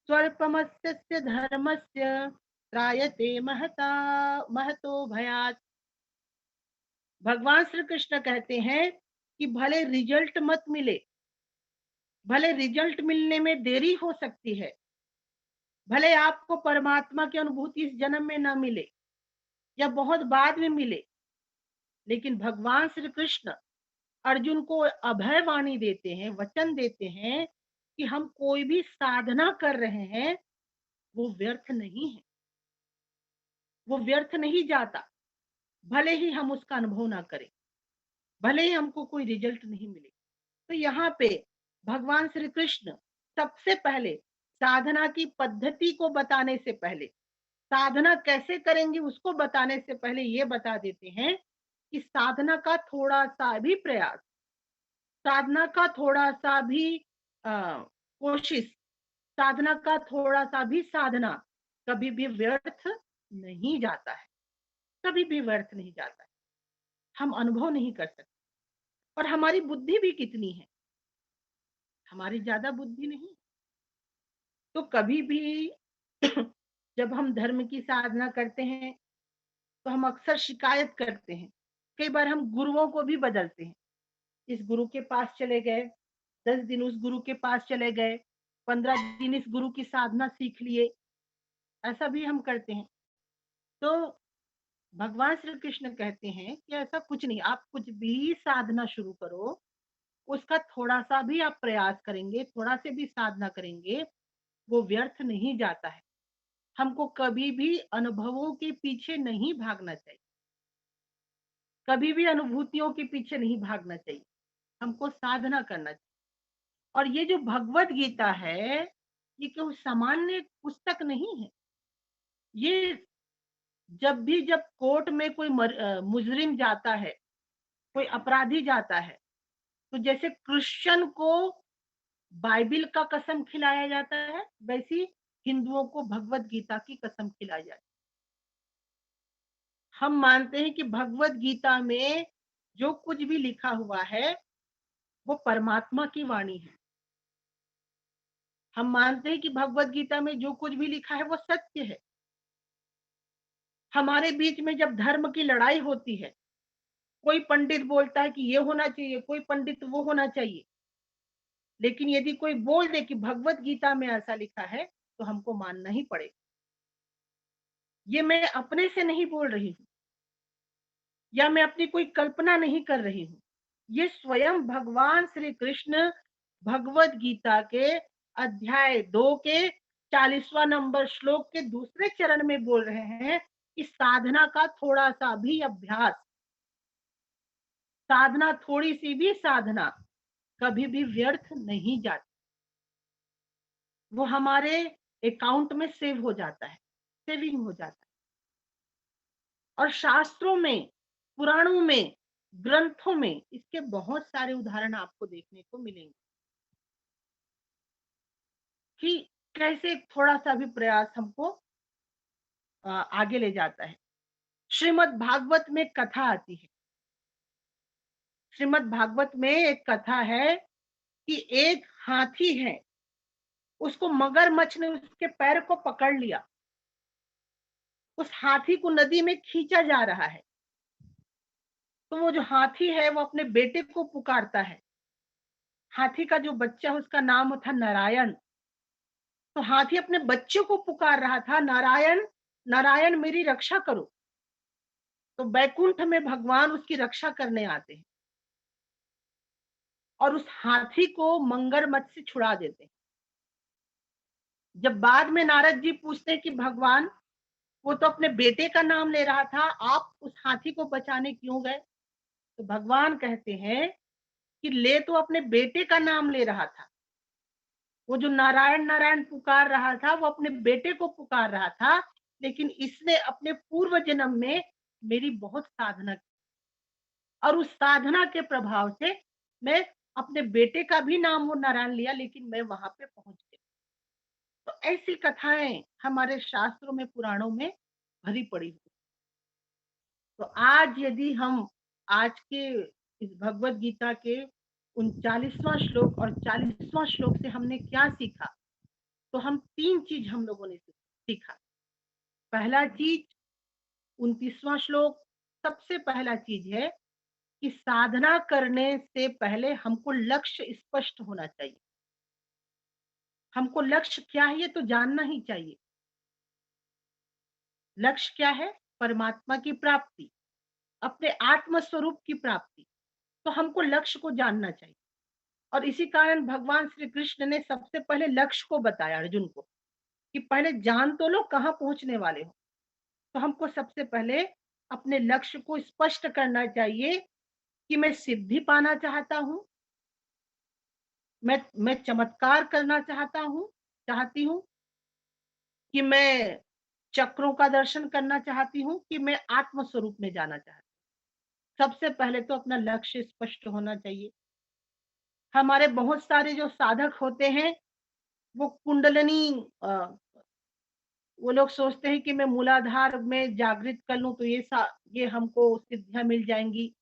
स्वल्पमस्य धर्मस्य त्रायते महतो भयात्। भगवान श्री कृष्ण कहते हैं कि भले रिजल्ट मत मिले, भले रिजल्ट मिलने में देरी हो सकती है, भले आपको परमात्मा की अनुभूति इस जन्म में न मिले या बहुत बाद में मिले, लेकिन भगवान श्री कृष्ण अर्जुन को अभय वाणी देते हैं, वचन देते हैं कि हम कोई भी साधना कर रहे हैं वो व्यर्थ नहीं है, वो व्यर्थ नहीं जाता, भले ही हम उसका अनुभव ना करें, भले ही हमको कोई रिजल्ट नहीं मिले। तो यहाँ पे भगवान श्री कृष्ण सबसे पहले साधना की पद्धति को बताने से पहले, साधना कैसे करेंगे उसको बताने से पहले ये बता देते हैं कि साधना का थोड़ा सा भी प्रयास, साधना का थोड़ा सा भी कोशिश, साधना का थोड़ा सा भी साधना कभी भी व्यर्थ नहीं जाता है, कभी भी व्यर्थ नहीं जाता है। हम अनुभव नहीं कर सकते। और हमारी बुद्धि भी कितनी है, हमारी ज्यादा बुद्धि नहीं। तो कभी भी जब हम धर्म की साधना करते हैं तो हम अक्सर शिकायत करते हैं, कई बार हम गुरुओं को भी बदलते हैं। इस गुरु के पास चले गए, 10 दिन उस गुरु के पास चले गए, 15 दिन इस गुरु की साधना सीख लिए, ऐसा भी हम करते हैं। तो भगवान श्री कृष्ण कहते हैं कि ऐसा कुछ नहीं, आप कुछ भी साधना शुरू करो, उसका थोड़ा सा भी आप प्रयास करेंगे, थोड़ा से भी साधना करेंगे, वो व्यर्थ नहीं जाता है। हमको कभी भी अनुभवों के पीछे नहीं भागना चाहिए, कभी भी अनुभूतियों के पीछे नहीं भागना चाहिए, हमको साधना करना चाहिए। और ये जो भगवत गीता है, ये कोई सामान्य पुस्तक नहीं है। ये जब कोर्ट में कोई मुजरिम जाता है, कोई अपराधी जाता है, तो जैसे क्रिश्चियन को बाइबिल का कसम खिलाया जाता है, वैसी हिंदुओं को भगवत गीता की कसम खिलाई जाती है। हम मानते हैं कि भगवत गीता में जो कुछ भी लिखा हुआ है वो परमात्मा की वाणी है। हम मानते हैं कि भगवत गीता में जो कुछ भी लिखा है वो सत्य है। हमारे बीच में जब धर्म की लड़ाई होती है, कोई पंडित बोलता है कि ये होना चाहिए, कोई पंडित वो होना चाहिए, लेकिन यदि कोई बोल दे कि भगवत गीता में ऐसा लिखा है तो हमको मानना ही पड़ेगा। ये मैं अपने से नहीं बोल रही हूँ, या मैं अपनी कोई कल्पना नहीं कर रही हूँ, ये स्वयं भगवान श्री कृष्ण भगवत गीता के अध्याय 2 के 40वां नंबर श्लोक के दूसरे चरण में बोल रहे हैं कि साधना का थोड़ा सा भी अभ्यास, साधना, थोड़ी सी भी साधना कभी भी व्यर्थ नहीं जाती, वो हमारे अकाउंट में सेव हो जाता है, सेविंग हो जाता है। और शास्त्रों में, पुराणों में, ग्रंथों में इसके बहुत सारे उदाहरण आपको देखने को मिलेंगे कि कैसे थोड़ा सा भी प्रयास हमको आगे ले जाता है। श्रीमद् भागवत में कथा आती है, श्रीमद् भागवत में एक कथा है कि एक हाथी है, उसको मगरमच्छ ने उसके पैर को पकड़ लिया, उस हाथी को नदी में खींचा जा रहा है। तो वो जो हाथी है वो अपने बेटे को पुकारता है। हाथी का जो बच्चा है उसका नाम था नारायण। तो हाथी अपने बच्चे को पुकार रहा था, नारायण नारायण मेरी रक्षा करो। तो बैकुंठ में भगवान उसकी रक्षा करने आते हैं और उस हाथी को मगरमच्छ से छुड़ा देते हैं। जब बाद में नारद जी पूछते हैं कि भगवान, वो तो अपने बेटे का नाम ले रहा था, आप उस हाथी को बचाने क्यों गए? तो भगवान कहते हैं कि ले तो अपने बेटे का नाम ले रहा था, वो जो नारायण नारायण पुकार रहा था वो अपने बेटे को पुकार रहा था, लेकिन इसने अपने पूर्व जन्म में मेरी बहुत साधना की और उस साधना के प्रभाव से मैं अपने बेटे का भी नाम वो नारायण लिया, लेकिन मैं वहां पे पहुंच गई। तो ऐसी कथाएं हमारे शास्त्रों में, पुराणों में भरी पड़ी हुई। तो आज यदि हम आज के इस भगवत गीता के 39वां श्लोक और 40वां श्लोक से हमने क्या सीखा, तो हम 3 चीज हम लोगों ने सीखा। पहला चीज 29वां श्लोक, सबसे पहला चीज है कि साधना करने से पहले हमको लक्ष्य स्पष्ट होना चाहिए। हमको लक्ष्य क्या है ये तो जानना ही चाहिए। लक्ष्य क्या है? परमात्मा की प्राप्ति, अपने आत्म स्वरूप की प्राप्ति। तो हमको लक्ष्य को जानना चाहिए और इसी कारण भगवान श्री कृष्ण ने सबसे पहले लक्ष्य को बताया अर्जुन को कि पहले जान तो लो कहाँ पहुंचने वाले हो। तो हमको सबसे पहले अपने लक्ष्य को स्पष्ट करना चाहिए कि मैं सिद्धि पाना चाहता हूँ, मैं चमत्कार करना चाहती हूँ कि मैं चक्रों का दर्शन करना चाहती हूँ कि मैं आत्म स्वरूप में जाना चाहती हूँ। सबसे पहले तो अपना लक्ष्य स्पष्ट होना चाहिए। हमारे बहुत सारे जो साधक होते हैं वो कुंडलिनी वो लोग सोचते हैं कि मैं मूलाधार में जागृत कर लूं तो ये हमको सिद्धियां मिल जाएंगी,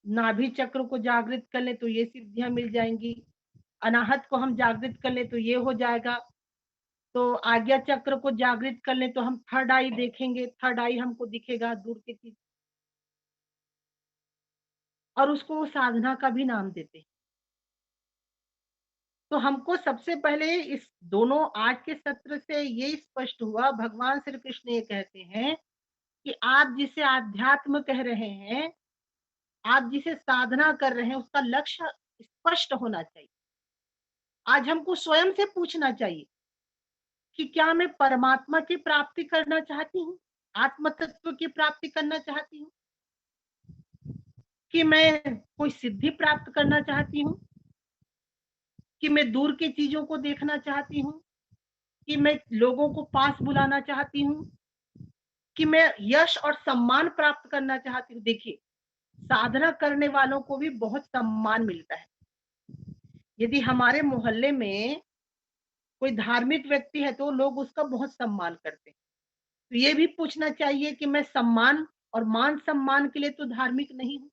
नाभि चक्र को जागृत कर ले तो ये सिद्धियां मिल जाएंगी, अनाहत को हम जागृत कर ले तो ये हो जाएगा, तो आज्ञा चक्र को जागृत कर ले तो हम थर्ड आई देखेंगे, थर्ड आई हमको दिखेगा दूर की चीज, और उसको वो साधना का भी नाम देते हैं। तो हमको सबसे पहले इस दोनों आज के सत्र से ये स्पष्ट हुआ, भगवान श्री कृष्ण ये कहते हैं कि आप जिसे आध्यात्म कह रहे हैं, आप जिसे साधना कर रहे हैं, उसका लक्ष्य स्पष्ट होना चाहिए। आज हमको स्वयं से पूछना चाहिए कि क्या मैं परमात्मा की प्राप्ति करना चाहती हूँ, आत्म तत्व की प्राप्ति करना चाहती हूँ, कि मैं कोई सिद्धि प्राप्त करना चाहती हूँ, कि मैं दूर की चीजों को देखना चाहती हूँ, कि मैं लोगों को पास बुलाना चाहती हूँ, कि मैं यश और सम्मान प्राप्त करना चाहती हूँ। देखिए, साधना करने वालों को भी बहुत सम्मान मिलता है। यदि हमारे मोहल्ले में कोई धार्मिक व्यक्ति है तो लोग उसका बहुत सम्मान करते हैं। तो ये भी पूछना चाहिए कि मैं सम्मान और मान सम्मान के लिए तो धार्मिक नहीं हूँ,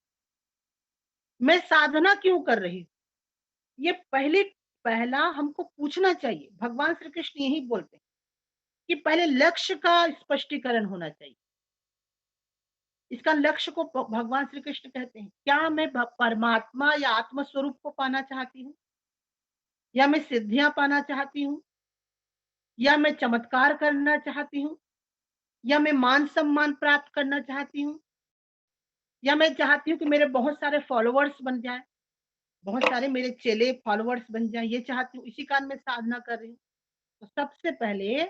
मैं साधना क्यों कर रही हूँ? ये पहला हमको पूछना चाहिए। भगवान श्री कृष्ण यही बोलते हैं कि पहले लक्ष्य का स्पष्टीकरण होना चाहिए। इसका लक्ष्य को भगवान श्री कृष्ण कहते हैं, क्या मैं परमात्मा या आत्म स्वरूप को पाना चाहती हूँ, या मैं सिद्धियां पाना चाहती हूँ, या मैं चमत्कार करना चाहती हूँ, या मैं मान सम्मान प्राप्त करना चाहती हूँ, या मैं चाहती हूँ कि मेरे बहुत सारे फॉलोअर्स बन जाएं, बहुत सारे मेरे चेले फॉलोअर्स बन जाएं, ये चाहती हूँ, इसी कारण मैं साधना कर रही हूँ। तो सबसे पहले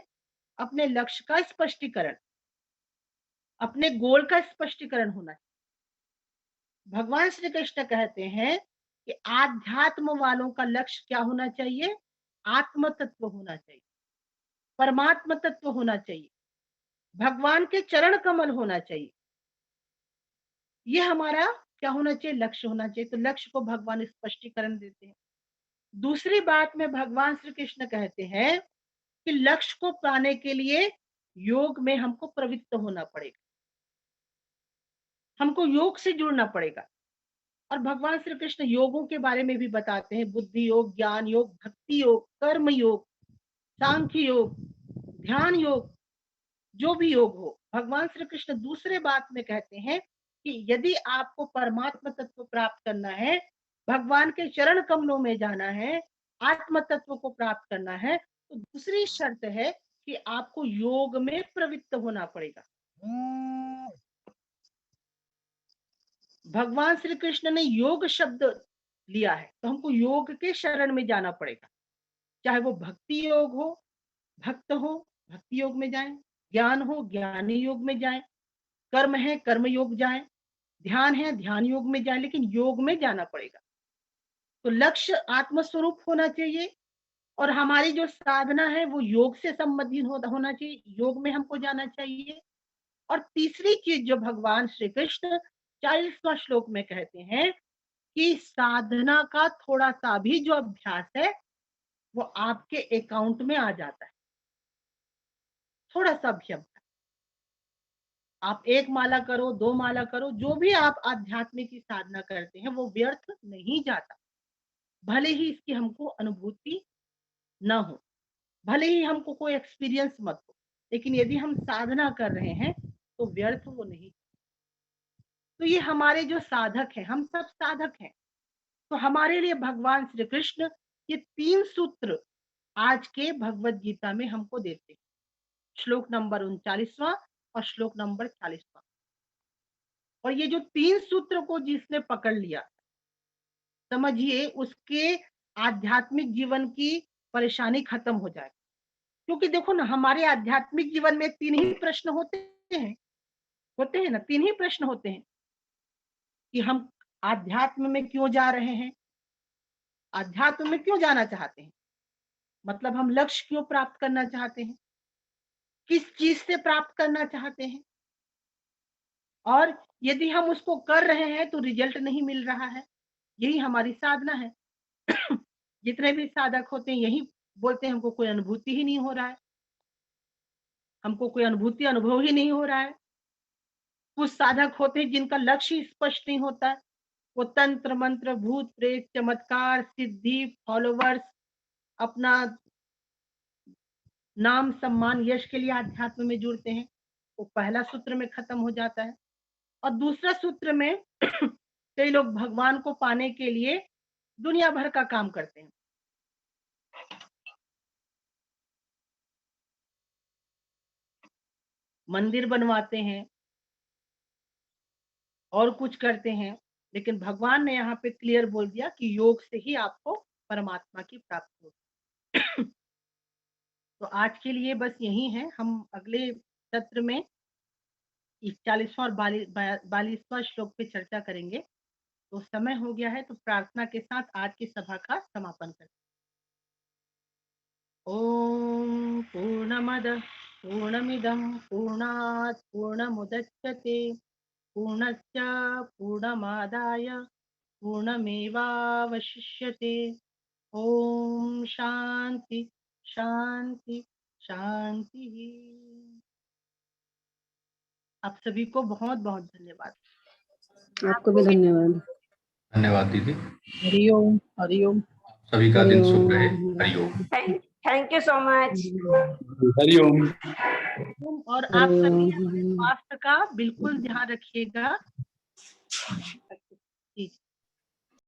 अपने लक्ष्य का स्पष्टीकरण, अपने गोल का स्पष्टीकरण होना चाहिए। भगवान श्री कृष्ण कहते हैं कि आध्यात्म वालों का लक्ष्य क्या होना चाहिए? आत्म तत्व होना चाहिए, परमात्म तत्व होना चाहिए, भगवान के चरण कमल होना चाहिए। ये हमारा क्या होना चाहिए? लक्ष्य होना चाहिए। तो लक्ष्य को भगवान स्पष्टीकरण देते हैं। दूसरी बात में भगवान श्री कृष्ण कहते हैं कि लक्ष्य को पाने के लिए योग में हमको प्रवृत्त होना पड़ेगा, हमको योग से जुड़ना पड़ेगा। और भगवान श्री कृष्ण योगों के बारे में भी बताते हैं, बुद्धि योग, ज्ञान योग, भक्ति योग, कर्म योग, सांख्य योग, ध्यान योग, जो भी योग हो। भगवान श्री कृष्ण दूसरे बात में कहते हैं कि यदि आपको परमात्मा तत्व प्राप्त करना है, भगवान के चरण कमलों में जाना है, आत्म तत्व को प्राप्त करना है, तो दूसरी शर्त है कि आपको योग में प्रवृत्त होना पड़ेगा। भगवान श्री कृष्ण ने योग शब्द लिया है, तो हमको योग के शरण में जाना पड़ेगा। चाहे वो भक्ति योग हो, भक्त हो, भक्ति योग में जाएं, ज्ञान हो, ज्ञानी योग में जाएं, कर्म है, कर्म योग जाएं, ध्यान है, ध्यान योग में जाए, लेकिन योग में जाना पड़ेगा। तो लक्ष्य आत्मस्वरूप होना चाहिए और हमारी जो साधना है वो योग से संबंधित होना चाहिए, योग में हमको जाना चाहिए। और तीसरी चीज जो भगवान श्री कृष्ण 40वां श्लोक में कहते हैं कि साधना का थोड़ा सा भी जो अभ्यास है वो आपके अकाउंट में आ जाता है। थोड़ा सा भी अभ्यास, आप 1 माला करो, 2 माला करो, जो भी आप आध्यात्मिक की साधना करते हैं वो व्यर्थ नहीं जाता। भले ही इसकी हमको अनुभूति न हो, भले ही हमको कोई एक्सपीरियंस मत हो, लेकिन यदि हम साधना कर रहे हैं तो व्यर्थ वो नहीं। तो ये हमारे जो साधक हैं, हम सब साधक हैं, तो हमारे लिए भगवान श्री कृष्ण ये 3 सूत्र आज के भगवत गीता में हमको देते हैं। श्लोक नंबर 39वां और श्लोक नंबर 40वां। और ये जो 3 सूत्र को जिसने पकड़ लिया, समझिए उसके आध्यात्मिक जीवन की परेशानी खत्म हो जाए। क्योंकि देखो ना, हमारे आध्यात्मिक जीवन में 3 ही प्रश्न होते हैं ना, 3 ही प्रश्न होते हैं कि हम आध्यात्म में क्यों जा रहे हैं, आध्यात्म में क्यों जाना चाहते हैं, मतलब हम लक्ष्य क्यों प्राप्त करना चाहते हैं, किस चीज से प्राप्त करना चाहते हैं, और यदि हम उसको कर रहे हैं तो रिजल्ट नहीं मिल रहा है। यही हमारी साधना है। जितने भी साधक होते हैं यही बोलते हैं हमको कोई अनुभूति ही नहीं हो रहा है, हमको कोई अनुभूति अनुभव ही नहीं हो रहा है। कुछ साधक होते हैं जिनका लक्ष्य ही स्पष्ट नहीं होता है, वो तंत्र मंत्र भूत प्रेत चमत्कार सिद्धि फॉलोवर्स अपना नाम सम्मान यश के लिए आध्यात्म में जुड़ते हैं। वो पहला सूत्र में खत्म हो जाता है। और दूसरा सूत्र में कई लोग भगवान को पाने के लिए दुनिया भर का काम करते हैं। मंदिर बनवाते हैं और कुछ करते हैं, लेकिन भगवान ने यहाँ पे क्लियर बोल दिया कि योग से ही आपको परमात्मा की प्राप्ति होगी। तो आज के लिए बस यही है। हम अगले सत्र में 41वां और 42वां श्लोक पे चर्चा करेंगे। तो समय हो गया है, तो प्रार्थना के साथ आज की सभा का समापन करें। ओम पूर्णमद पूर्णमिदं पूर्णात् पूर्णमुदच्यते पूर्णस्य पूर्णमादाय पूर्णमेवावशिष्यते। ओम शांति शांति शांति। आप सभी को बहुत बहुत धन्यवाद। आपको भी धन्यवाद। धन्यवाद दीदी। हरिओम हरिओम। सभी का दिन शुभ रहे। Hariom. Thank you so much. Hariom. और आप सभी स्वास्थ्य का बिल्कुल ध्यान रखिएगा।